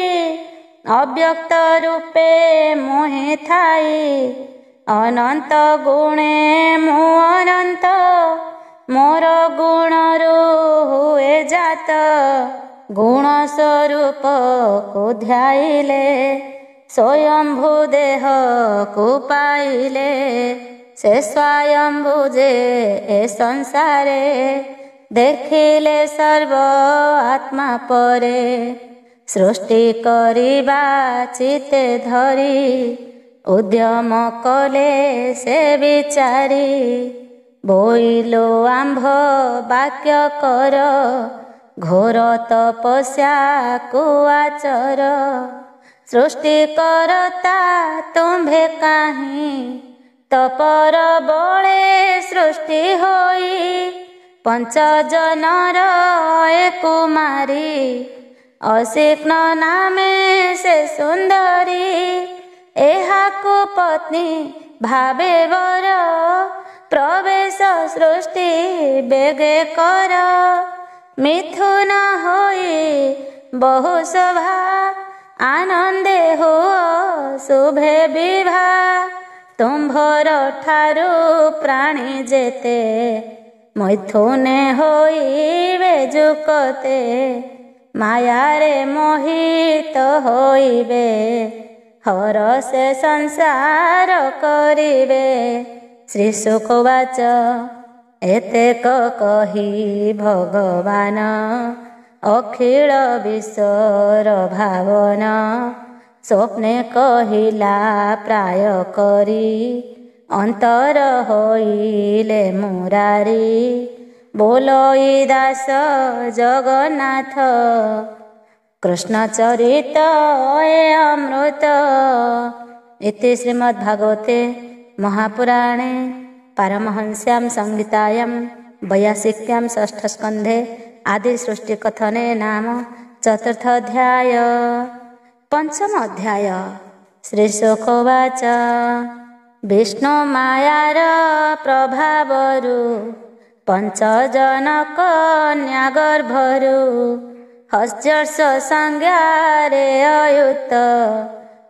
S1: ଅବ୍ୟକ୍ତ ରୂପେ ମୋହି ଥାଇ। ଅନନ୍ତ ଗୁଣେ ମୁଁ ଅନନ୍ତ, ମୋର ଗୁଣରୁ ହୁଏ ଜାତ। ଗୁଣ ସ୍ୱରୂପକୁ ଧ୍ୟାଇଲେ, ସ୍ୱୟମ୍ଭୁ ଦେହକୁ ପାଇଲେ। ସେ ସ୍ୱୟମ୍ଭୁ ଯେ ଏ ସଂସାରେ, ଦେଖିଲେ ସର୍ବ ଆତ୍ମା ପରେ। ସୃଷ୍ଟି କରିବା ଚିତେ ଧରି, ଉଦ୍ୟମ କଲେ ସେ ବିଚାରି। ବୋଇଲୁ ଆମ୍ଭ ବାକ୍ୟ କର, ଘୋର ତପସ୍ୟାକୁ ଆଚର। ସୃଷ୍ଟି କରତା ତୁମ୍ଭେ କାହିଁ, ତପର ବଳେ ସୃଷ୍ଟି ହୋଇ। ପଞ୍ଚଜନର ଏ କୁମାରୀ, ଅଶିକ୍ନ ନାମେ ସେ ସୁନ୍ଦରୀ। ଏହାକୁ ପତ୍ନୀ ଭାବେ ବର, ପ୍ରବେଶ ସୃଷ୍ଟି ବେଗେ କର। ମିଥୁନ ହୋଇ ବହୁ ଶୋଭା, ଆନନ୍ଦେ ହୁଅ ଶୁଭେ ବିଭା। ତୁମ୍ଭର ଠାରୁ ପ୍ରାଣୀ ଯେତେ, ମୈଥୁନେ ହୋଇବେ ଯୁକତେ। ମାୟାରେ ମୋହିତ ହୋଇବେ, ହରସେ ସଂସାର କରିବେ। ଶ୍ରୀ ଶୁକବାଚ, ଏତେକ କହି ଭଗବାନ, ଅଖିଳ ବିଶ୍ୱର ଭାବନ। ସ୍ୱପ୍ନେ କହିଲା ପ୍ରାୟ କରି, ଅନ୍ତର ହୋଇଲେ ମୁରାରି। ବୋଲୋଇ ଦାସ ଜଗନ୍ନାଥ, କୃଷ୍ଣ ଚରିତ ଏ ଅମୃତ। ଇତି ଶ୍ରୀମଦ୍ଭାଗବତେ ମହାପୁରାଣେ ପାରମହଂସ୍ୟାಂ ସଂହିତାୟାं 82 ଷଷ୍ଠସ୍କନ୍ଧେ ଆଦି ସୃଷ୍ଟି କଥନେ ନାମ ଚତୁର୍ଥ ଅଧ୍ୟାୟ। ପଞ୍ଚମ ଅଧ୍ୟାୟ। ଶ୍ରୀ ଶୁକବାଚ, ବିଷ୍ଣୁ ମାୟାର ପ୍ରଭାବରୁ, ପଞ୍ଚଜନ କନ୍ୟା ଗର୍ଭରୁ। ହସ୍ୟର୍ଷ ସଂଜ୍ଞାରେ ଅୟୁତ,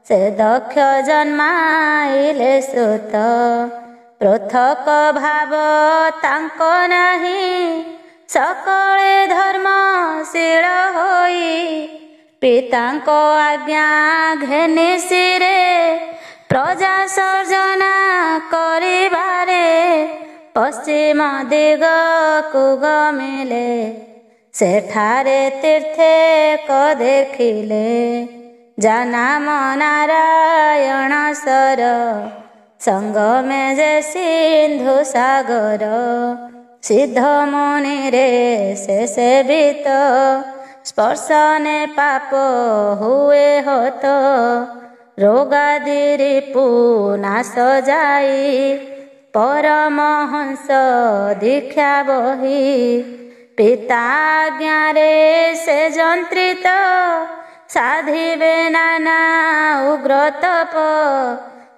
S1: ସେ ଦକ୍ଷ ଜନ୍ମାଇଲେ ସୁତ। ପୃଥକ ଭାବ ତାଙ୍କ ନାହିଁ, ସକଳେ ଧର୍ମଶୀଳ ହୋଇ। ପିତାଙ୍କ ଆଜ୍ଞା ଘେନି ଶିରେ ପ୍ରଜା ସର୍ଜନା କରିବାରେ ପଶ୍ଚିମ ଦିଗକୁ ଗମିଲେ ସେଠାରେ ତୀର୍ଥେକ ଦେଖିଲେ ଜାନାମ ନାରାୟଣ ସର ସଙ୍ଗମେ ଯେ ସିନ୍ଧୁ ସାଗର ସିଦ୍ଧ ମୁନିରେ ସେ ସେବିତ ସ୍ପର୍ଶନେ ପାପ ହୁଏ ହତ ରୋଗାଦିରି ପୁନାଶ ଯାଇ ପରମହଂସ ଦୀକ୍ଷା ବହି ପିତା ଆଜ୍ଞାରେ ସେ ଯନ୍ତ୍ରିତ ସାଧିବେ ନାନା ଉଗ୍ର ତପ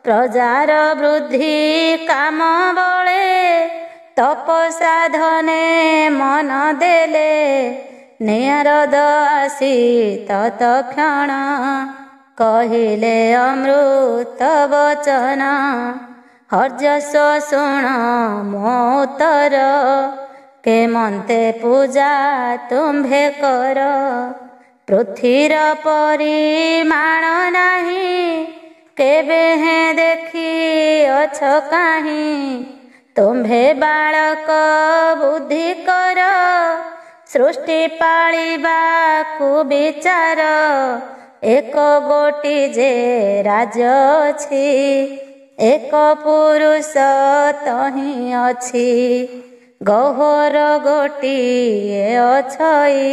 S1: ପ୍ରଜାର ବୃଦ୍ଧି କାମ ବଳେ ତପ ସାଧନେ ମନ ଦେଲେ ନିରଦ ଆସି ତତ୍କ୍ଷଣ କହିଲେ ଅମୃତ ବଚନ ହର୍ଯସ୍ୱ ଶୁଣ ମୋ ଉତ୍ତର କେମନ୍ତେ ପୂଜା ତୁମ୍ଭେ କର ପୃଥିର ପରିମାଣ ନାହିଁ କେବେ ହେ ଦେଖିଅଛ କାହିଁ ତୁମ୍ଭେ ବାଳକ ବୁଦ୍ଧି କର ସୃଷ୍ଟି ପାଳିବାକୁ ବିଚାର ଏକ ଗୋଟି ଯେ ରାଜ୍ୟ ଅଛି ଏକ ପୁରୁଷ ତହିଁ ଅଛି ଗହ୍ୱର ଗୋଟିଏ ଅଛଇ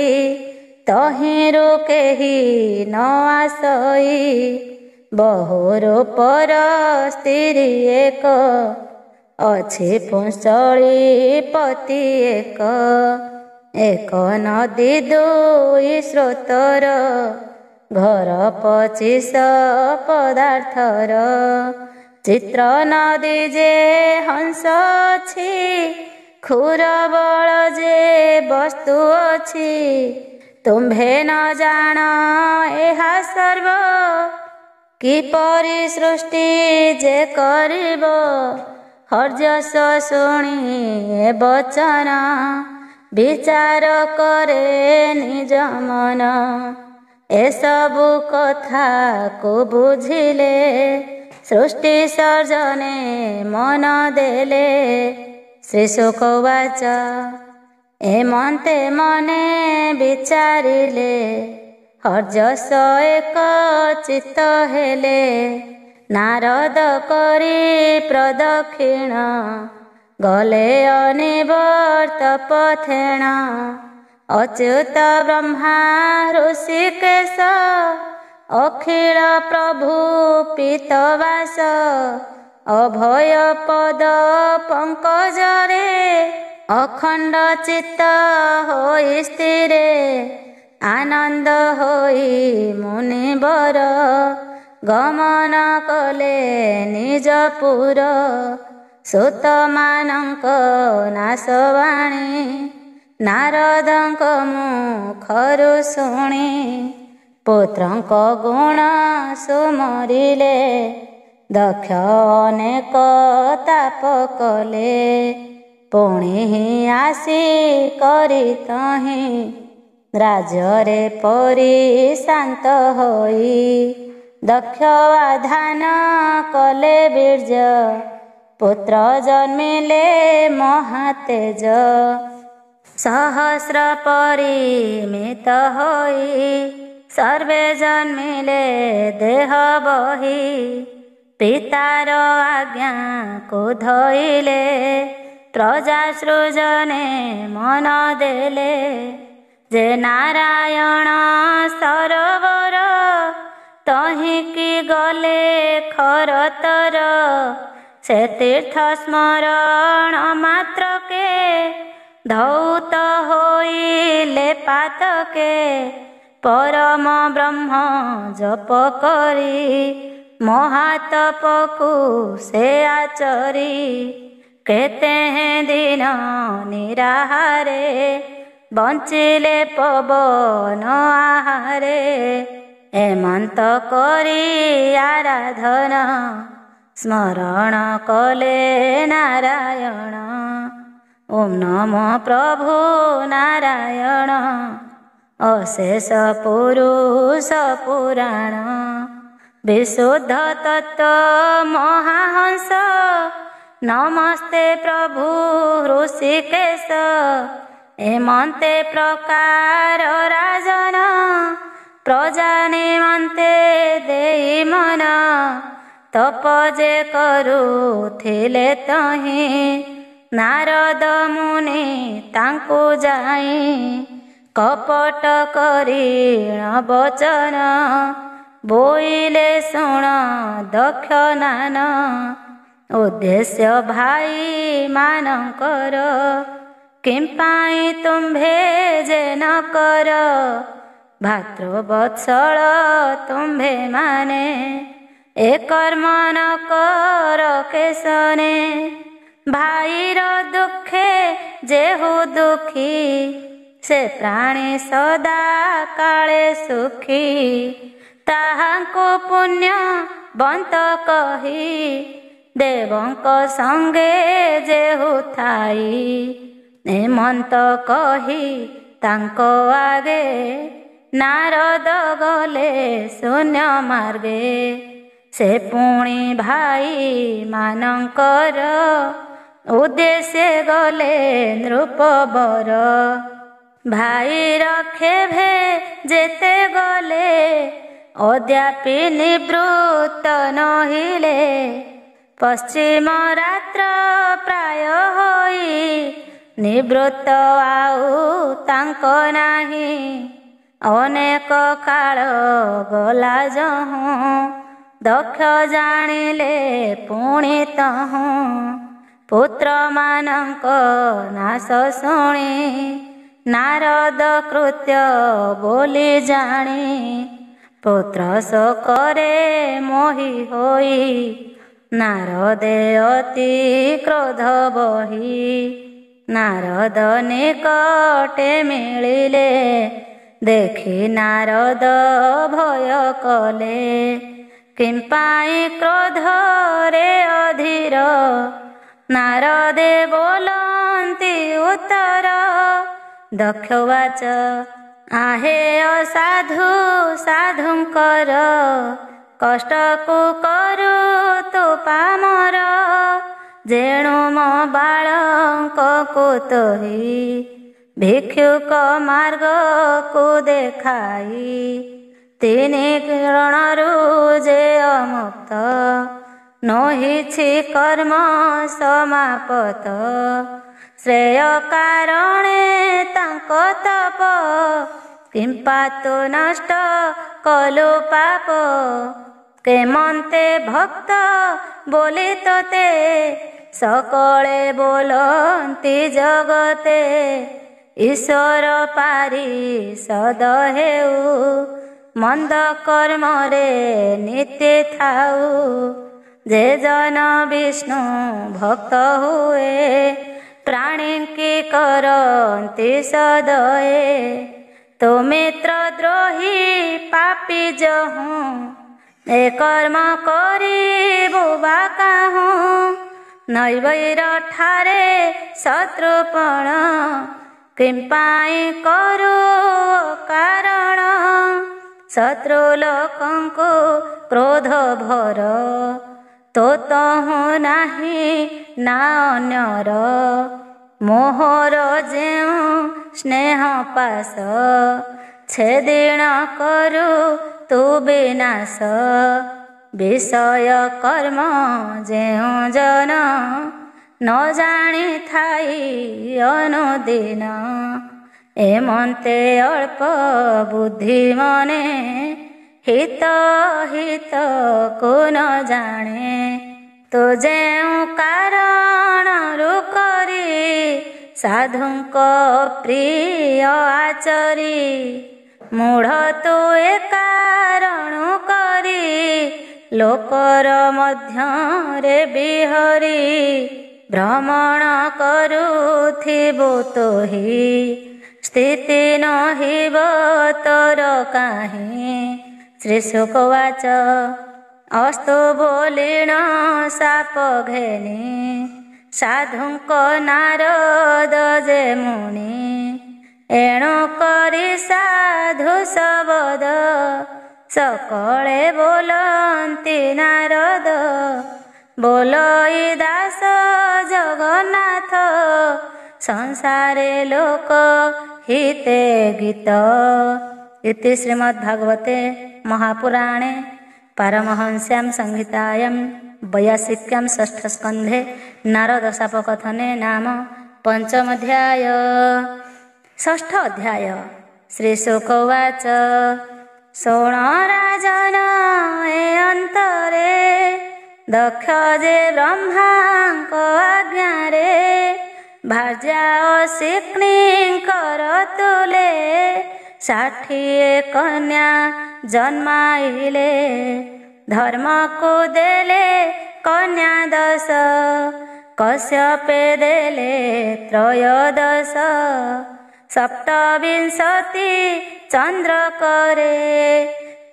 S1: ତହିଁରୁ କେହି ନ ଆସଇ ବହୁରୁ ପର ସ୍ତ୍ରୀ ଏକ ଅଛି ପୁଂସଳୀ ପତି ଏକ ନଦୀ ଦୁଇ ସ୍ରୋତର ଘର 25 ପଦାର୍ଥର ଚିତ୍ର ନଦୀ ଯେ ହଂସ ଅଛି ଖୁର ବଳ ଯେ ବସ୍ତୁ ଅଛି ତୁମ୍ଭେ ନ ଜାଣ ଏହା ସର୍ବ କିପରି ସୃଷ୍ଟି ଯେ କରିବ ହର୍ଯସ୍ୱ ଶୁଣି ଏ ବଚନ ବିଚାର କରେ ନିଜ ମନ ଏସବୁ କଥାକୁ ବୁଝିଲେ ସୃଷ୍ଟି ସର୍ଜନେ ମନ ଦେଲେ ଶ୍ରୀ ଶୁକ ଉବାଚ ଏମନ୍ତେ ମନେ ବିଚାରିଲେ ହର୍ଯସ୍ୱ ଏକ ଚିତ୍ତ ହେଲେ ନାରଦ କରି ପ୍ରଦକ୍ଷିଣ ଗଲେ ଅନିବର୍ତ୍ତ ପଥେଣ ଅଚ୍ୟୁତ ବ୍ରହ୍ମା ଋଷିକେଶ ଅଖିଳ ପ୍ରଭୁ ପୀତବାସ ଅଭୟ ପଦ ପଙ୍କଜରେ ଅଖଣ୍ଡ ଚିତ୍ତ ହୋଇ ସ୍ଥିରେ ଆନନ୍ଦ ହୋଇ ମୁନିବର ଗମନ କଲେ ନିଜପୁର ସୁତମାନଙ୍କ ନାଶବାଣୀ ନାରଦଙ୍କ ମୁଖରୁ ଶୁଣି ପୁତ୍ରଙ୍କ ଗୁଣ ସୁମରିଲେ ଦକ୍ଷ ଅନେକ ତାପ କଲେ ପୁଣି ଆସି କରି ତହିଁ ରାଜ୍ୟରେ ପରି ଶାନ୍ତ ହୋଇ ଦକ୍ଷ ଆଧାନ କଲେ ବୀର୍ଯ୍ୟ ପୁତ୍ର ଜନ୍ମିଲେ ମହାତେଜ ସହସ୍ର ପରିମିତ ହୋଇ ସର୍ବେ ଜନ୍ମିଲେ ଦେହ ବହି ପିତାର ଆଜ୍ଞାକୁ ଧଇଲେ ପ୍ରଜା ସୃଜନେ ମନ ଦେଲେ ଯେ ନାରାୟଣ ସରୋବର ତହିଁକି ଗଲେ ଖରତର ସେ ତୀର୍ଥ ସ୍ମରଣ ମାତ୍ରକେ ଧୌତ ହୋଇଲେ ପାତକେ ପରମ ବ୍ରହ୍ମ ଜପ କରି ମହାତପକୁ ସେ ଆଚରି କେତେ ଦିନ ନିରାହାରେ ବଞ୍ଚିଲେ ପବନ ଆହାରେ ଏମନ୍ତ କରି ଆରାଧନ ସ୍ମରଣ କଲେ ନାରାୟଣ ଓಂ ନମୋ ପ୍ରଭୁ ନାରାୟଣ ଅଶେଷ ପୁରୁଷ ପୁରାଣ ବିଶୁଦ୍ଧ ତତ୍ତ୍ୱ ମହାହଂସ ନମସ୍ତେ ପ୍ରଭୁ ହୃଷିକେଶ ଏମନ୍ତେ ପ୍ରକାର ରାଜନ ପ୍ରଜା ନିମନ୍ତେ ଦେଇ ମନ ତପ ଯେ କରୁଥିଲେ ତହିଁ ନାରଦ ମୁନି ତାଙ୍କୁ ଯାଇ କପଟ କରି ବଚନ ବୋଇଲେ ଶୁଣ ଦକ୍ଷ ନାନ ଉଦ୍ଦେଶ୍ୟ ଭାଇ ମାନଙ୍କର କିମ୍ପାଇଁ ତୁମ୍ଭେ ଯେ ନ କର ଭାତୃବତ୍ସଳ ତୁମ୍ଭେ ମାନେ ଏ କର୍ମ ନ କର କେଶନେ ଭାଇର ଦୁଃଖେ ଯେହୁ ଦୁଃଖୀ ସେ ପ୍ରାଣୀ ସଦା କାଳେ ସୁଖୀ ତାହାଙ୍କୁ ପୁଣ୍ୟ ବନ୍ତ କହି ଦେବଙ୍କ ସଙ୍ଗେ ଯେହୁ ଥାଇ ଏମନ୍ତ କହି ତାଙ୍କ ଆଗେ ନାରଦ ଗଲେ ଶୂନ୍ୟ ମାର୍ଗେ ସେ ପୁଣି ଭାଇ ମାନଙ୍କର ଉଦ୍ଦେଶ୍ୟ ଗଲେ ନୃପବର ଭାଇ ରଖେଭେ ଯେତେ ଗଲେ ଅଦ୍ୟାପି ନିବୃତ୍ତ ନହିଲେ ପଶ୍ଚିମ ରାତ୍ର ପ୍ରାୟ ହୋଇ ନିବୃତ୍ତ ଆଉ ତାଙ୍କ ନାହିଁ ଅନେକ କାଳ ଗଲା ଯହୁଁ ଦକ୍ଷ ଜାଣିଲେ ପୁଣି ତହୁଁ ପୁତ୍ରମାନଙ୍କ ନାଶ ଶୁଣି ନାରଦ କୃତ୍ୟ ବୋଲି ଜାଣି ପୁତ୍ର ଶୋକରେ ମୋହି ହୋଇ ନାରଦେ ଅତି କ୍ରୋଧ ବହି ନାରଦ ନିକଟେ ମିଳିଲେ ଦେଖି ନାରଦ ଭୟ କଲେ କିମ୍ପାଇଁ କ୍ରୋଧରେ ଅଧୀର ନାରଦେ ବୋଲନ୍ତି ଉତ୍ତର ଦକ୍ଷବାଚ ଆହେ ଅସାଧୁ ସାଧୁଙ୍କର କଷ୍ଟକୁ କରୁ ତୁ ପାମର ଯେଣୁ ମୋ ବାଳଙ୍କୁ ତୋହି ଭିକ୍ଷୁକ ମାର୍ଗକୁ ଦେଖାଇ ତିନି କିରଣରୁ ଯେ ଅମୁକ୍ତ ନୋହିଛି କର୍ମ ସମାପତ ଶ୍ରେୟ କାରଣେ ତାଙ୍କ ତପ କିମ୍ପାତୁ ନଷ୍ଟ କଲୁ ପାପ କେମନ୍ତେ ଭକ୍ତ ବୋଲି ତୋତେ ସକଳେ ବୋଲନ୍ତି ଜଗତେ ଈଶ୍ୱର ପାରିଷଦ ହେଉ ମନ୍ଦ କର୍ମରେ ନିତ୍ୟ ଥାଉ ଯେ ଜନ ବିଷ୍ଣୁ ଭକ୍ତ ହୁଏ ପ୍ରାଣୀଙ୍କି କରନ୍ତି ସଦୟେ ତୁ ମିତ୍ର ଦ୍ରୋହୀ ପାପୀ ଯହୁଁ ଏ କର୍ମ କରିବୁ ବା କାହୁଁ ନୈବୈର ଠାରେ ଶତ୍ରୁପଣ କିମ୍ପାଇଁ କରୁ କାରଣ ଶତ୍ରୁ ଲୋକଙ୍କୁ କ୍ରୋଧ ଭର ତୋ ତହୁଁ ନାହିଁ ନା ଅନ୍ୟର ମୋହର ଯେଉଁ ସ୍ନେହ ପାଶ ଛେଦିଣ କରୁ ତୁ ବିନାଶ ବିଷୟ କର୍ମ ଯେଉଁ ଜନ ନ ଜାଣି ଥାଇ ଅନୁଦିନ ଏମନ୍ତେ ଅଳ୍ପ ବୁଦ୍ଧି ମନେ ହିତ ହିତକୁ ନ ଜାଣେ ତୁ ଯେଉଁ କାରଣରୁ କରି ସାଧୁଙ୍କ ପ୍ରିୟ ଆଚରି ମୂଢ଼ ତୁ ଏ କାରଣ କରି ଲୋକର ମଧ୍ୟରେ ବିହରି ଭ୍ରମଣ କରୁଥିବୁ ତୋହି ସ୍ଥିତି ନହିବ ତୋର କାହିଁ ଶ୍ରୀ ଶୁକବାଚ ଅସ୍ତୁ ବୋଲିଣ ସାପ ଘେନି ସାଧୁଙ୍କ ନାରଦ ଯେ ମୁଣି ଏଣୁ କରି ସାଧୁ ଶବଦ ସକଳେ ବୋଲନ୍ତି ନାରଦ। ବୋଲଇ ଦାସ ଜଗନ୍ନାଥ ସଂସାରେ ଲୋକ ହିତେ ଗୀତ। ଇତି ଶ୍ରୀମଦ୍ଭାଗବତେ ମହାପୁରାଣେ ପାରମହଂସ୍ୟାಂ ସଂହିତାୟାं ବୈୟାସିକ୍ୟାं ଷଷ୍ଠସ୍କନ୍ଧେ ନାରଦଶାପକଥନେ ନାମ ପଞ୍ଚମଧ୍ୟାୟ। ଷଷ୍ଠ ଅଧ୍ୟାୟ। ଶ୍ରୀଶୁକ ଉବାଚ ଶୁଣ ରାଜନ ଏ ଅନ୍ତରେ ଦକ୍ଷ ଯେ ବ୍ରହ୍ମାଙ୍କ ଆଜ୍ଞାରେ ଭାର୍ଯ୍ୟା ଅଶିକ୍ନିଙ୍କର ତୁଲେ 60 କନ୍ୟା ଜନ୍ମାଇଲେ। ଧର୍ମକୁ ଦେଲେ କନ୍ୟା 10 କଶ୍ୟପେ ଦେଲେ ତ୍ରୟୋଦଶ। ସପ୍ତବିଂଶତି ଚନ୍ଦ୍ର କରେ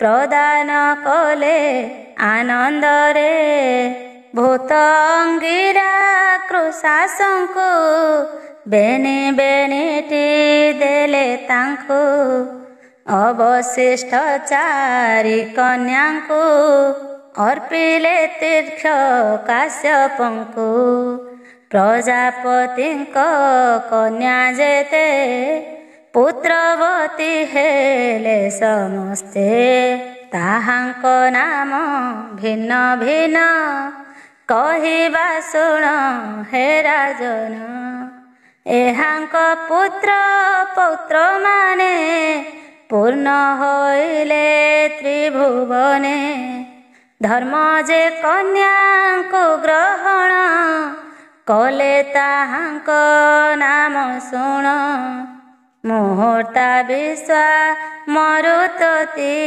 S1: ପ୍ରଦାନ କଲେ ଆନନ୍ଦରେ। ଭୂତ ଅଙ୍ଗିରା କୃଶାସଙ୍କୁ ବେନି ବେନିଟି ଦେଲେ ତାଙ୍କୁ। ଅବଶିଷ୍ଟ 4 କନ୍ୟାଙ୍କୁ ଅର୍ପିଲେ ତୀର୍ଥ କାଶ୍ୟପଙ୍କୁ। ପ୍ରଜାପତିଙ୍କ କନ୍ୟା ଯେତେ ପୁତ୍ରବତୀ ହେଲେ ସମସ୍ତେ। ତାହାଙ୍କ ନାମ ଭିନ୍ନ ଭିନ୍ନ କହିବା ଶୁଣ ହେ ରାଜନ। ଏହାଙ୍କ ପୁତ୍ର ପୌତ୍ରମାନେ ପୂର୍ଣ୍ଣ ହୋଇଲେ ତ୍ରିଭୁବନେ। ଧର୍ମ ଯେ କନ୍ୟାଙ୍କୁ ଗ୍ରହଣ କଲେ ତାହାଙ୍କ ନାମ ଶୁଣ। ମୁହୂର୍ତ୍ତା ବିଶ୍ଵା ମରୁତତି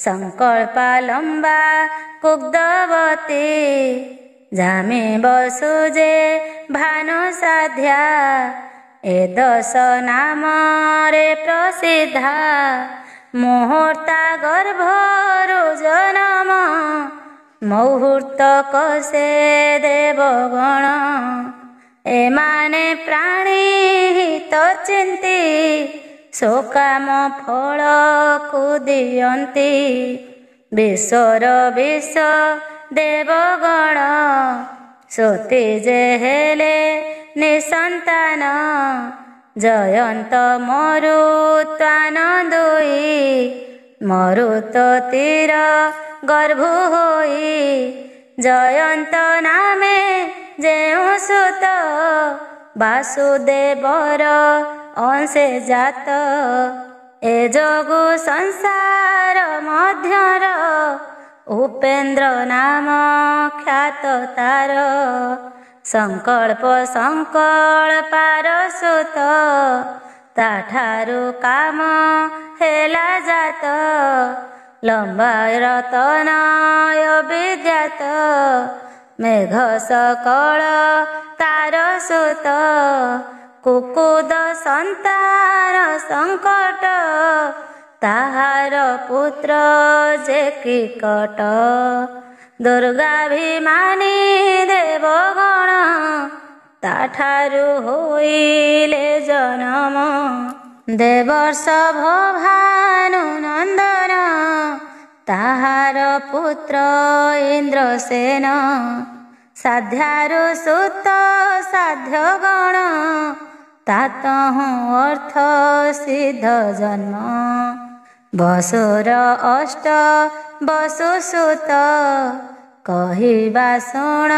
S1: ସଂକଳ୍ପା ଲମ୍ବା କୁଗ୍ଧବତୀ। ଜାମି ବସୁଜେ ଭାନୁ ସାଧ୍ୟା ଏ 10 ନାମରେ ପ୍ରସିଦ୍ଧା। ମୁହୂର୍ତ୍ତା ଗର୍ଭରୁ ଜନମ ମୁହୂର୍ତ୍ତକ ସେ ଦେବଗଣ। ଏମାନେ ପ୍ରାଣୀ ହିତ ଚିନ୍ତି ସୋକାମ ଫଳକୁ ଦିଅନ୍ତି। ବିଶ୍ୱର ବିଶ୍ୱ ଦେବଗଣ ସତୀ ଯେ ହେଲେ ନିସନ୍ତାନ। ଜୟନ୍ତ ମରୁତ୍ୱାନ 2 ମରୁତତୀର ଗର୍ଭ ହୋଇ। ଜୟନ୍ତ ନାମେ ଯେଉଁ ସୁତ ବାସୁଦେବର ଅଂଶେ ଜାତ। ଏ ଯୋଗୁ ସଂସାର ମଧ୍ୟର ଉପେନ୍ଦ୍ର ନାମ ଖ୍ୟାତ ତାର। ସଂକଳ୍ପ ସଂକଳ୍ପାର ସୁତ ତାଠାରୁ କାମ ହେଲା ଜାତ। ଲମ୍ବା ରତନୟ ବିଦ୍ୟାତ ମେଘ ସକଳ ତାର ସୁତ। କୁକୁଦ ସନ୍ତାନ ସଂକଟ ତାହାର ପୁତ୍ର ଯେ କିକଟ। ଦୁର୍ଗାଭିମାନୀ ଦେବଗଣ ତାଠାରୁ ହୋଇଲେ ଜନମ। ଦେବର୍ଷଭ ଭାନୁ ନନ୍ଦନ ତାହାର ପୁତ୍ର ଇନ୍ଦ୍ରସେନ। ସାଧ୍ୟାରୁ ସୁତ ସାଧ୍ୟଗଣ ତାତହୁଁ ଅର୍ଥ ସିଦ୍ଧ ଜନ୍ମ। ବସୁର 8 ବସୁସୁତ କହିବା ଶୁଣ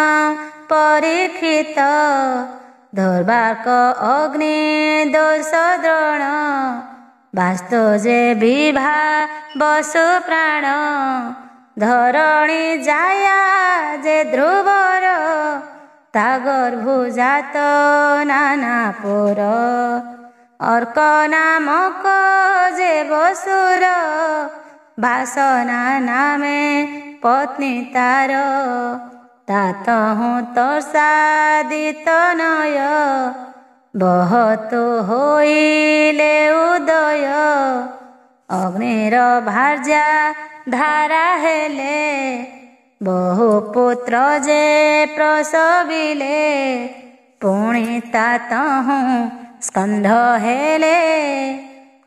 S1: ପରୀକ୍ଷିତ। ଦୁର୍ବାକ ଅଗ୍ନି ଦୋଷ ଦ୍ରୋଣ ବାସ୍ତୁ ଯେ ବିଭା ବସୁ ପ୍ରାଣ। ଧରଣୀ ଜାୟା ଯେ ଧ୍ରୁବର ତା ଗର୍ଭୁ ଜାତ ନାନା ପୁର। ଅର୍କ ନାମକ ଯେ ବସୁର ବାସନା ନାମେ ପତ୍ନୀ ତାର। ତାତହୁଁ ତର୍ଷାଦିତ ନୟ ବହତୁ ହୋଇଲେ ଉଦୟ। ଅଗ୍ନିର ଭାର୍ଯ୍ୟା ଧାରା ହେଲେ ବହୁ ପୁତ୍ର ଯେ ପ୍ରସବିଲେ। ପୁଣି ତାତହୁଁ ସ୍କନ୍ଧ ହେଲେ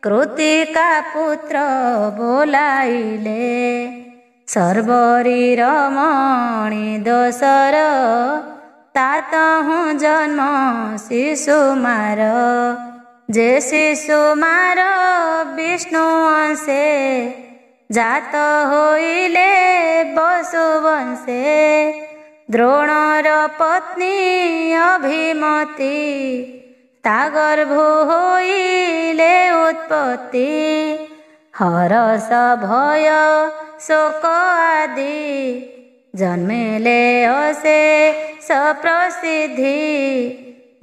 S1: କୃତିକା ପୁତ୍ର ବୋଲାଇଲେ। ସର୍ବରୀର ମଣି ଦୋଷର ତାତହୁଁ ଜନ୍ମ ଶିଶୁମାର। ଯେ ଶିଶୁମାର ବିଷ୍ଣୁ ଅଂଶେ ଜାତ ହୋଇଲେ ବସୁବଂଶେ। ଦ୍ରୋଣର ପତ୍ନୀ ଅଭିମତି ତା ଗର୍ଭ ହୋଇଲେ ଉତ୍ପତ୍ତି। ହରଷ ଭୟ ଶୋକ ଆଦି ଜନ୍ମିଲେ ଅଶେ ସପ୍ରସିଦ୍ଧି।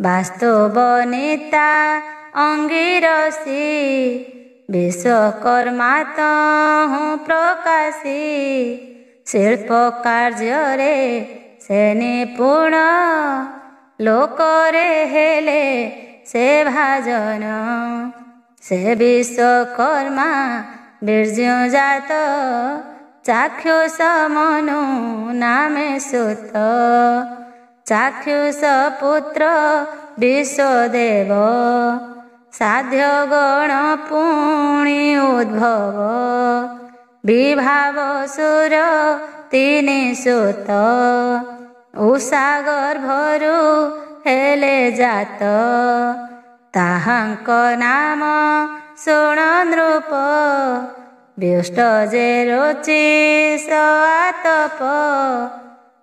S1: ବାସ୍ତବ ନିତା ଅଙ୍ଗିରସି ବିଶ୍ୱକର୍ମା ତହୁଁ ପ୍ରକାଶୀ। ଶିଳ୍ପ କାର୍ଯ୍ୟରେ ସେ ନିପୁଣ ଲୋକରେ ହେଲେ ସେ ଭାଜନ। ସେ ବିଶ୍ୱକର୍ମା ବୀର୍ଯ୍ୟ ଜାତ ଚାକ୍ଷୁଷ ମନୁ ନାମେ ସୁତ। ଚାକ୍ଷୁଷ ପୁତ୍ର ବିଶ୍ୱଦେବ ସାଧ୍ୟ ଗଣ ପୁଣି ଉଦ୍ଭବ। ବିଭାବ ସୁର ତିନି ସୁତ ଉଷା ଗର୍ଭରୁ ହେଲେ ଜାତ। ତାହାଙ୍କ ନାମ ଶୁଣ ନୃପ ବ୍ୟୁଷ୍ଟ ଯେ ରୋଚି ସଆତପ।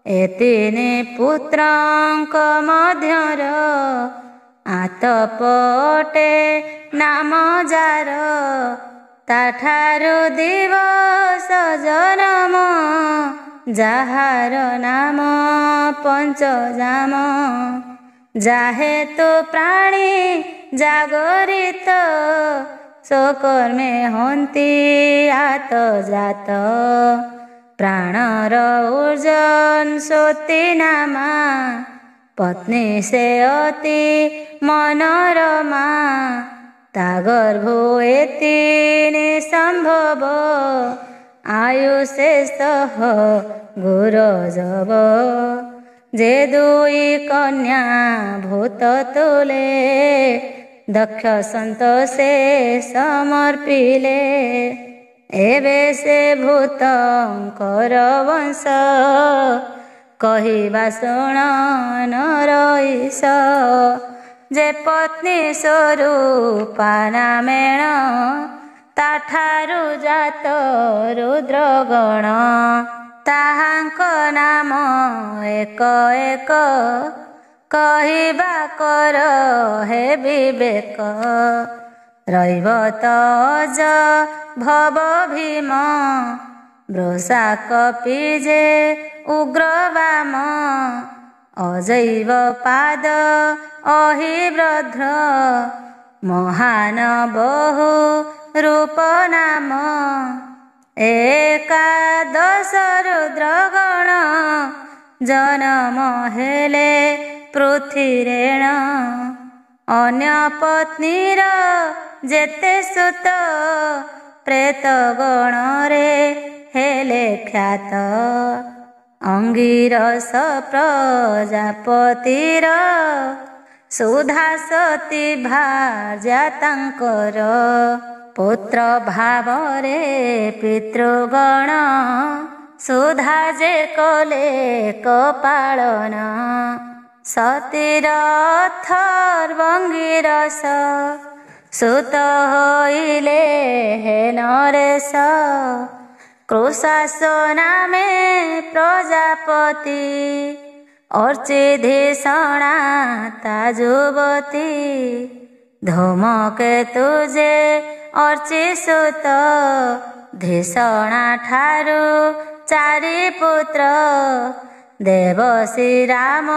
S1: ଏ ତିନି ପୁତ୍ରଙ୍କ ମଧ୍ୟର ଆତପ ଅଟେ ନାମ ଯାର। ତାଠାରୁ ଦିବସ ଜନମ ଯାହାର ନାମ ପଞ୍ଚଜାମ। ଯାହେତୁ ପ୍ରାଣୀ ଜାଗରିତ ସ୍ୱକର୍ମେ ହନ୍ତି ଆତ ଜାତ। ପ୍ରାଣର ଉର୍ଜନ ସତୀ ନାମା ପତ୍ନୀ ସେ ଅତି ମନୋରମା। ତା ଗର୍ଭ ଏ ତିନି ସମ୍ଭବ ଆୟୁ ଶେଷ ଗୁରଜବ। ଯେ ଦୁଇ କନ୍ୟା ଭୂତ ତୁଲେ ଦକ୍ଷ ସନ୍ତୋଷେ ସମର୍ପିଲେ। ଏବେ ସେ ଭୂତଙ୍କର ବଂଶ କହିବା ଶୁଣ ନରଈଶ। ଯେ ପତ୍ନୀ ସ୍ୱରୂପା ନାମେଣ ତାଠାରୁ ଜାତ ରୁଦ୍ରଗଣ। ତାହାଙ୍କ ନାମ ଏକ ଏକ କହିବା କର ହେ ବିବେକ। ରହିବ ତ ଅଜ ଭବ ଭୀମ ବୃଷା କପି ଯେ ଉଗ୍ରବାମ। ଅଜୈବ ପାଦ ଅହିବ୍ରଧ୍ର ମହାନ ବହୁ ରୂପ ନାମ। ଏକାଦଶ ରୁଦ୍ରଗଣ ଜନମ ହେଲେ ପୃଥିରେଣ। ଅନ୍ୟ ପତ୍ନୀର ଯେତେ ସୁତ ପ୍ରେତ ଗଣରେ ହେଲେ ଖ୍ୟାତ। ଅଙ୍ଗିରସ ପ୍ରଜାପତିର ସୁଧା ସତୀ ଭାର୍ଯ୍ୟା ତାଙ୍କର। ପୁତ୍ର ଭାବରେ ପିତୃଗଣ ସୁଧା ଯେ କଲେ କପାଳନ। ସତୀର ଅଥର୍ବଙ୍ଗିରସ ସୁତ ହୋଇଲେ ହେ ନରେଶ। କୃଶାସ ନାମେ ପ୍ରଜାପତି ଅର୍ଚିଧିଷଣା ତା ଯୁବତୀ। ଧୂମକେତୁ ଯେ ଅର୍ଚିସୁତ ଧିଷଣା ଠାରୁ ଚାରି ପୁତ୍ର। ଦେବଶ୍ରୀ ରାମନୁବୟୁନ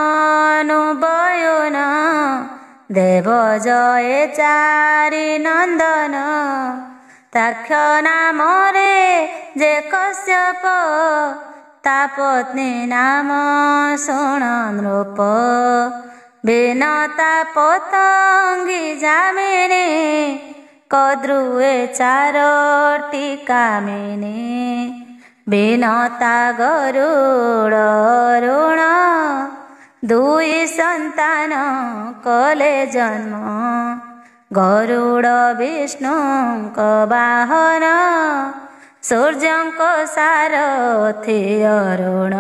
S1: ଦେବଜଏ ଚାରି ନନ୍ଦନ। ତାକ୍ଷ ନାମରେ ଯେ କଶ୍ୟପ ତା ପତ୍ନୀ ନାମ ଶୁଣ ନୃପ। ବିନତା ପତଙ୍ଗୀ ଯାମିନୀ କଦ୍ରୁଏ ଚାରୋଟି କାମିନୀ। ବିନତା ଗରୁଡ଼ ରୁଣ ଦୁଇ ସନ୍ତାନ କଲେ ଜନ୍ମ। ଗରୁଡ଼ ବିଷ୍ଣୁଙ୍କ ବାହନ, ସୂର୍ଯ୍ୟଙ୍କ ସାରଥି ଅରୁଣ।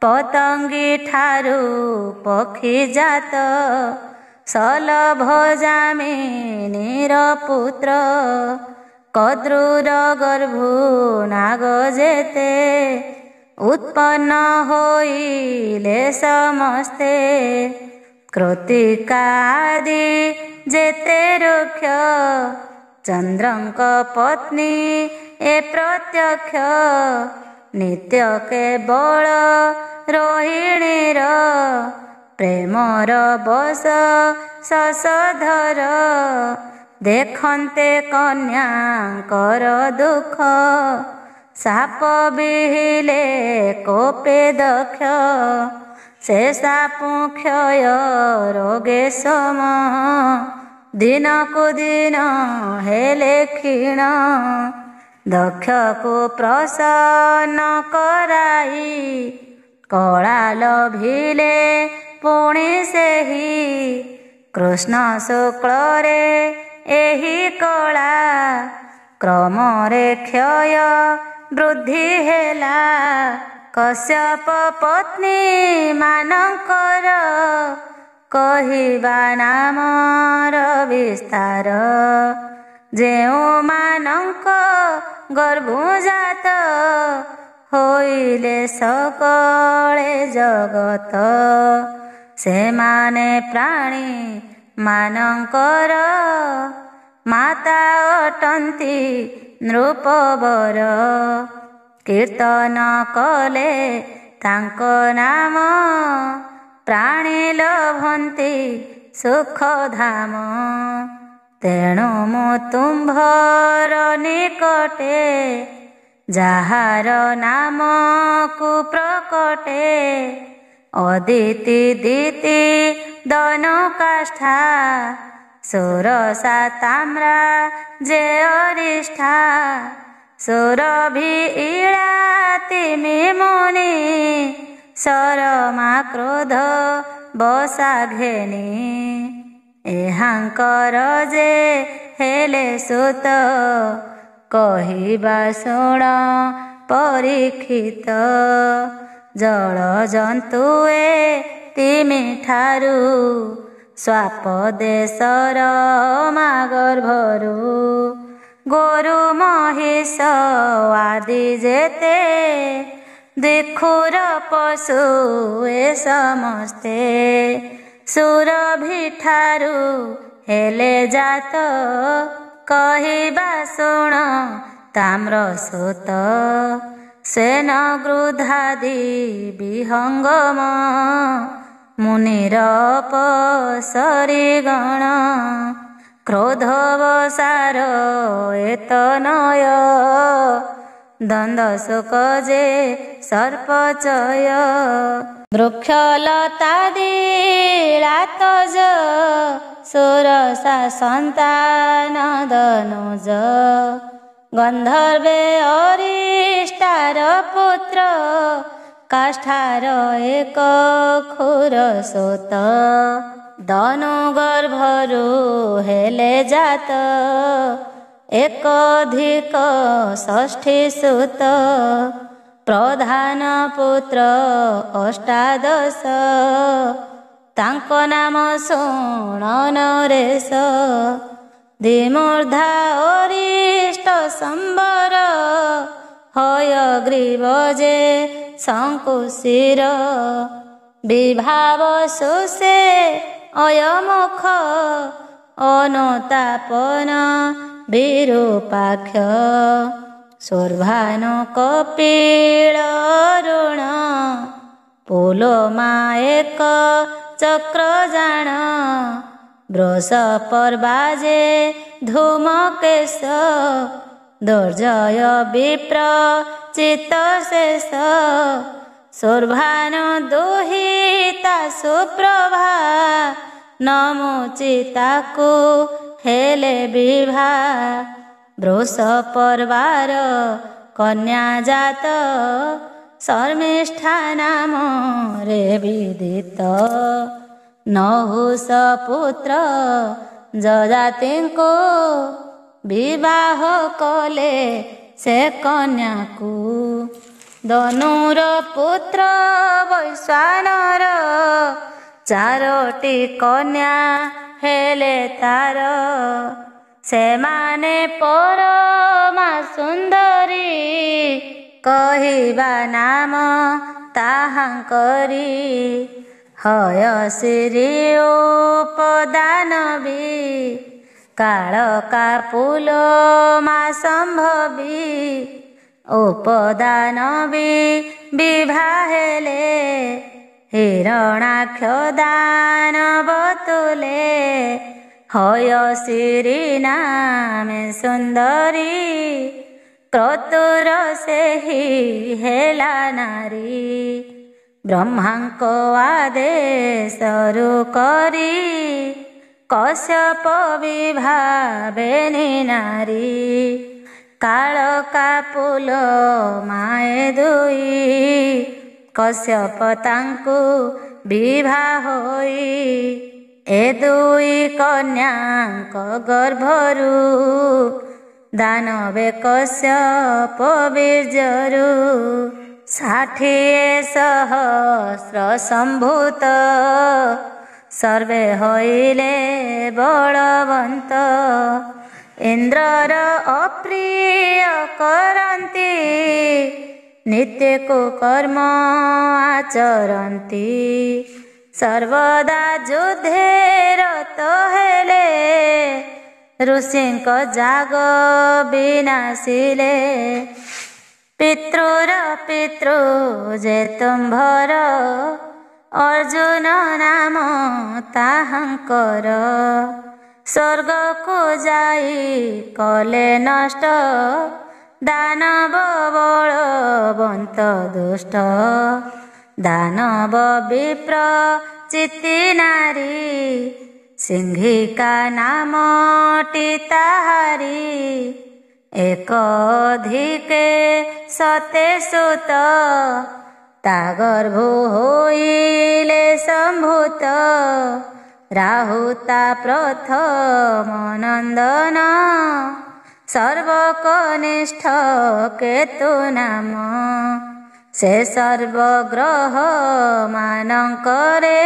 S1: ପତଙ୍ଗୀ ଠାରୁ ପକ୍ଷୀ ଜାତ, ସଲଭ ଯାମିନୀର ପୁତ୍ର। କଦ୍ରୁର ଗର୍ଭୁ ନାଗ ଯେତେ, ଉତ୍ପନ୍ନ ହୋଇଲେ ସମସ୍ତେ। କୃତ୍ତିକାଦି ଯେତେ ରୁକ୍ଷ, ଚନ୍ଦ୍ରଙ୍କ ପତ୍ନୀ ଏ ପ୍ରତ୍ୟକ୍ଷ। ନିତ୍ୟ କେବଳ ରୋହିଣୀର, ପ୍ରେମର ବଶ ଶଶଧର। ଦେଖନ୍ତେ କନ୍ୟାଙ୍କର ଦୁଃଖ, ସାପ ବିହିଲେ କୋପେ ଦକ୍ଷ। ସେ ସାପୁ କ୍ଷୟ ରୋଗେ ସମ, ଦିନକୁ ଦିନ ହେଲେ କ୍ଷୀଣ। ଦକ୍ଷକୁ ପ୍ରସନ୍ନ କରାଇ, କଳା ଲଭିଲେ ପୁଣି ସେହି। କୃଷ୍ଣ ଶୁକ୍ଳରେ ଏହି କଳା, କ୍ରମରେ କ୍ଷୟ ବୃଦ୍ଧି ହେଲା। କଶ୍ୟପ ପତ୍ନୀ ମାନଙ୍କର, କହିବା ନାମର ବିସ୍ତାର। ଯେଉଁମାନଙ୍କ ଗର୍ଭଜାତ, ହୋଇଲେ ସକଳେ ଜଗତ। ସେମାନେ ପ୍ରାଣୀ ମାନଙ୍କର, ମାତା ଅଟନ୍ତି ନୃପବର। କୀର୍ତ୍ତନ କଲେ ତାଙ୍କ ନାମ, ପ୍ରାଣୀ ଲଭନ୍ତି ସୁଖଧାମ। ତେଣୁ ମୁଁ ତୁମ୍ଭର ନିକଟେ, ଯାହାର ନାମକୁ ପ୍ରକଟେ। ଅଦିତି ଦିତି ଦନୁ କାଷ୍ଠା, ସୁରସା ତାମ୍ରା ଯେ ଅରିଷ୍ଠା। ସୁରଭି ଇଳା ତିମି ମୁନି, ଶରମା କ୍ରୋଧ ବସା ଘେନି। ଏହାଙ୍କର ଯେ ହେଲେ ସୁତ, କହିବା ଶୁଣ ପରୀକ୍ଷିତ। ଜଳ ଜନ୍ତୁ ଏ ତିମି ଠାରୁ, ସ୍ୱାପ ଦେଶର ମା ଗର୍ଭରୁ। ଗୋରୁ ମହିଷ ଆଦି ଯେତେ, ଦିଖୁର ପଶୁ ଏ ସମସ୍ତେ। ସୁରଭି ଠାରୁ ହେଲେ ଜାତ, କହିବା ଶୁଣ ତାମ୍ର ସୁତ। ସେନ ଗୃଧାଦି ବିହଙ୍ଗମ, ମୁନିର ଅପସରି ଗଣ। କ୍ରୋଧବସାର ଏତନୟ, ଦ୍ୱନ୍ଦ୍ୱ ଶୋକ ଯେ ସର୍ପଚୟ। ବୃକ୍ଷଲତାଦି ଲାତଜ, ସୁରସା ସନ୍ତାନ ଦନୁଜ। ଗନ୍ଧର୍ବେ ଅରିଷ୍ଟାର ପୁତ୍ର, କାଷ୍ଠାର ଏକ ଖୁର ସୁତ। ଦନୁ ଗର୍ଭରୁ ହେଲେ ଜାତ, ଏକଧିକ ଷଷ୍ଠୀ ସୁତ। ପ୍ରଧାନ ପୁତ୍ର ଅଷ୍ଟାଦଶ, ତାଙ୍କ ନାମ ଶୁଣ ନରେଶ। ଦ୍ୱିମୂର୍ଧା ଅରିଷ୍ଟ ସମ୍ବର, ହୟଗ୍ରୀବ ଯେ ଶଙ୍କୁଶିର। ବିଭାବସୁ ସେ ଅୟମୁଖ, ଅନୁତାପନ ବିରୂପାକ୍ଷ। ଶୋର୍ଭାନୁ କପିଳ ଋଣ, ପୁଲୋମା ଏକ ଚକ୍ରଜାଣ। ବୃଷପର୍ବା ଯେ ଧୂମକେଶ, ଦୁର୍ଜୟ ବିପ୍ର ଚିତ୍ତ ଶେଷ। ଶୋର୍ଭାନୁ ଦୁହିତା ସୁପ୍ରଭା, ନମୁଚି ତାକୁ ହେଲେ ବିଭା। ବୃଷପର୍ବାର କନ୍ୟା ଜାତ, ଶର୍ମିଷ୍ଠା ନାମରେ ବିଦିତ। ନହୁଷ ପୁତ୍ର ଯଯାତିଙ୍କୁ ବିବାହ କଲେ ସେ କନ୍ୟାକୁ। ଧନୁର ପୁତ୍ର ବୈଶ୍ୱାନର ଚାରୋଟି କନ୍ୟା ହେଲେ ତାର। ସେମାନେ ପରମା ସୁନ୍ଦରୀ କହିବା ନାମ ତାହାଙ୍କରି। ହୟଶିରୀ ଉପଦାନବୀ କାଳକା ପୁଲୋମା ସମ୍ଭବୀ। ଉପଦାନବୀ ବିଭା ହେଲେ ହିରଣାକ୍ଷ ଦାନବ ତୁଲେ। ହୟଶିରୀ ନାମେ ସୁନ୍ଦରୀ କ୍ରତୁର ସେହି ହେଲା ନାରୀ। ବ୍ରହ୍ମାଙ୍କ ଆଦେଶରୁ କରି କଶ୍ୟପ ବିଭାବେନି ନାରୀ। କାଳକା ପୁଲୋମାଏ ଦୁଇ କଶ୍ୟପ ତାଙ୍କୁ ବିଭା ହୋଇ। ଏ ଦୁଇ କନ୍ୟାଙ୍କ ଗର୍ଭରୁ ଦାନବେ କଶ୍ୟପ ବୀର୍ଯ୍ୟରୁ। 60 ସହସ୍ର ସମ୍ଭୂତ ସର୍ବେ ହୋଇଲେ ବଳବନ୍ତ। ଇନ୍ଦ୍ରର ଅପ୍ରିୟ କରନ୍ତି ନିତ୍ୟକୁ କର୍ମ ଆଚରନ୍ତି। ସର୍ବଦା ଯୁଦ୍ଧେ ରତ ହେଲେ ଋଷିଙ୍କ ଯାଗ ବିନାଶିଲେ। ପିତୃର ପିତୃ ଯେ ତୁମ୍ଭର ଅର୍ଜୁନ ନାମ ତାହାଙ୍କର। ସ୍ୱର୍ଗକୁ ଯାଇ କଲେ ନଷ୍ଟ ଦାନବ ବଳବନ୍ତ ଦୁଷ୍ଟ। ଦାନବ ବିପ୍ର ଚିତ୍ତି ନାରୀ ସିଂହିକା ନାମଟି ତାହାରି। ଏକ ଅଧିକେ ସତେ ସୁତ ତା ଗର୍ଭ ହୋଇଲେ ସମ୍ଭୂତ। ରାହୁ ତା ପ୍ରଥମ ନନ୍ଦନ ସର୍ବକନିଷ୍ଠ କେତୁ ନାମ। ସେ ସର୍ବଗ୍ରହ ମାନଙ୍କରେ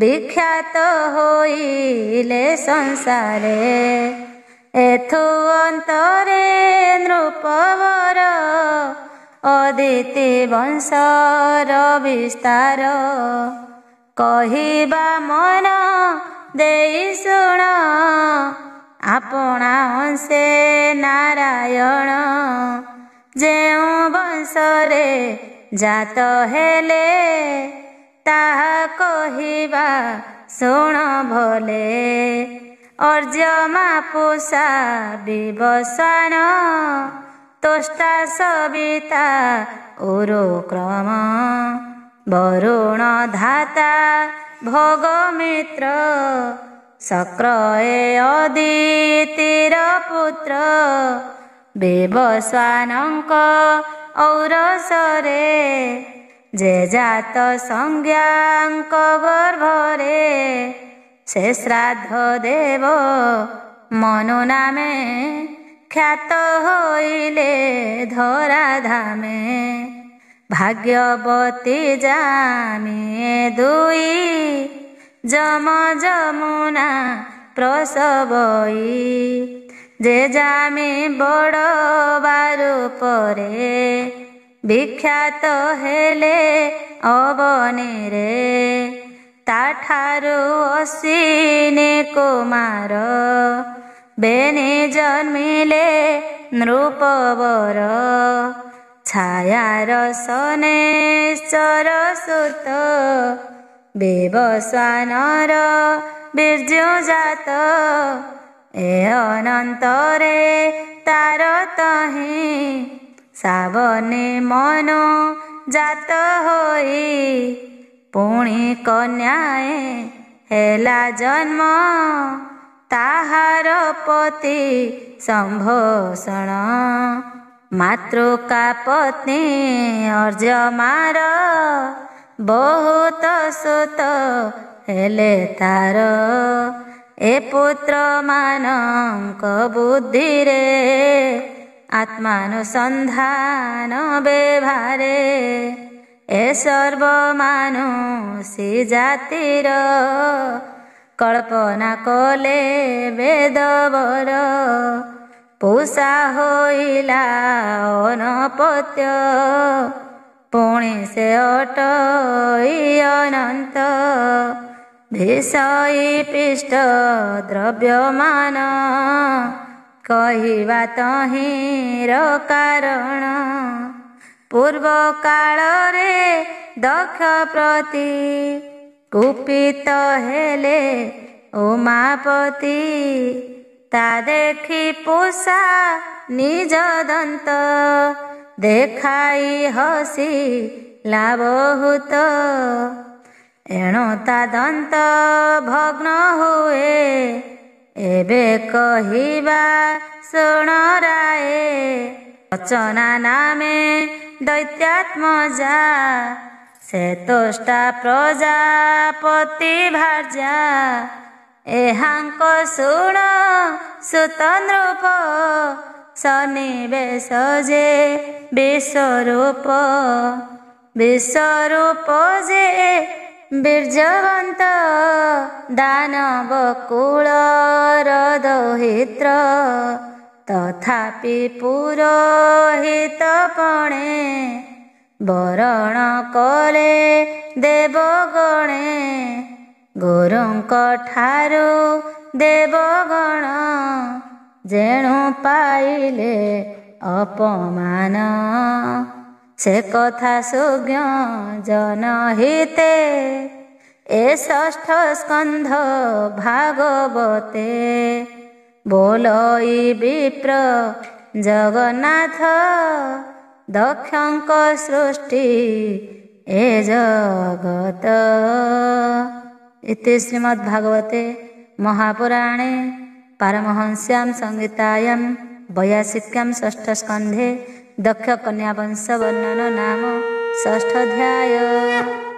S1: ବିଖ୍ୟାତ ହୋଇଲେ ସଂସାରେ। ଏଥୁ ଅନ୍ତରେ ନୃପବର ଅଦିତି ବଂଶର ବିସ୍ତାର। କହିବା ମନ ଦେଇ ଶୁଣ ଆପଣା ଅଂଶେ ନାରାୟଣ। ଯେଉଁ ବଂଶରେ ଜାତ ହେଲେ ତାହା କହିବା ଶୁଣ ଭଲେ। ଅର୍ଜମା ପୂଷା ବିବସ୍ୱାନ ତୋଷ୍ଟା ସବିତା ଉରୁକ୍ରମ। ବରୁଣ ଧାତା ଭୋଗମିତ୍ର ଶକ୍ର ଏ ଅଦିତିର ପୁତ୍ର। ବିବସ୍ୱାନଙ୍କ ଔରସରେ ଯେ ଜାତ ସଂଜ୍ଞାଙ୍କ ଗର୍ଭରେ। ସେ ଶ୍ରାଦ୍ଧ ଦେବ ମନୁ ନାମେ ଖ୍ୟାତ ହୋଇଲେ ଧରାଧାମେ। ଭାଗ୍ୟବତୀ ଯାମି ଦୁଇ ଯମ ଯମୁନା ପ୍ରସବଇ। ଯେ ଯାମି ବଡ଼ ବାରୁ ପରେ ବିଖ୍ୟାତ ହେଲେ ଅବନୀରେ। ତାଠାରୁ ଅଶ୍ୱିନୀ କୁମାର ବେନି ଜନ୍ମିଲେ ନୃପବର। ଛାୟାର ଶନେଶ୍ଚର ସୁତ ବିବସ୍ୱାନର ବୀର୍ଯ୍ୟ ଜାତ। ଏ ଅନନ୍ତରେ ତାର ତହିଁ ସାବନୀ ମନୁ ଜାତ ହୋଇ। ପୁଣି କନ୍ୟାଏ ହେଲା ଜନ୍ମ ତାହାର ପତି ସମ୍ଭୋଷଣ। ମାତୃକା ପତ୍ନୀ ଅର୍ଜମାର ବହୁତ ସୁତ ହେଲେ ତାର। ଏ ପୁତ୍ରମାନଙ୍କ ବୁଦ୍ଧିରେ ଆତ୍ମାନୁସନ୍ଧାନ ବ୍ୟବହାରେ। ଏ ସର୍ବମାନୁଷୀ ଜାତିର କଳ୍ପନା କଲେ ବେଦବର। ପୂଷା ହୋଇଲା ଅନପତ୍ୟ ପୁଣି ସେ ଅଟଇ ଅନନ୍ତ। ବିଷୟୀ ପିଷ୍ଟ ଦ୍ରବ୍ୟମାନ କହିବା ତହିଁର କାରଣ। ପୂର୍ବ କାଳରେ ଦକ୍ଷ ପ୍ରତି କୁପିତ ହେଲେ ଉମାପତି। ତା ଦେଖି ପୂଷା ନିଜ ଦନ୍ତ ଦେଖାଇ ହସିଲା ବହୁତ। ଏଣୁ ତା ଦନ୍ତ ଭଗ୍ନ ହୁଏ ଏବେ କହିବା ଶୁଣ ରାଏ। ରଚନା ନାମେ ଦୈତ୍ୟାତ୍ମଜା ସେ ତୁଷ୍ଟା ପ୍ରଜାପତି ଭାର୍ଯ୍ୟା। ଏହାଙ୍କ ଶୁଣ ସୁତ ନୃପ ସନ୍ନିବେଶ ଯେ ବିଶ୍ୱରୂପ। ବିଶ୍ୱରୂପ ଯେ ବୀର୍ଯ୍ୟବନ୍ତ ଦାନବ କୁଳର ଦୌହିତ୍ର। ତଥାପି ପୁରୋହିତପଣେ ବରଣ କଲେ ଦେବଗଣେ। ଗୁରୁଙ୍କ ଠାରୁ ଦେବଗଣ ଯେଣୁ ପାଇଲେ ଅପମାନ। ସେ କଥା ସୁଜ୍ଞ ଜନହିତେ ଏ ଷଷ୍ଠ ସ୍କନ୍ଧ ଭାଗବତେ। ବୋଲଇ ବିପ୍ର ଜଗନ୍ନାଥ ଦକ୍ଷଙ୍କ ସୃଷ୍ଟି ଏ ଜଗତ। इति श्रीमद्भागवते महापुराणे पारमहंस्यां संहितायां 82 षष्ठस्कन्धे दक्षकन्यावंशवर्णन नाम षष्ठाध्याय।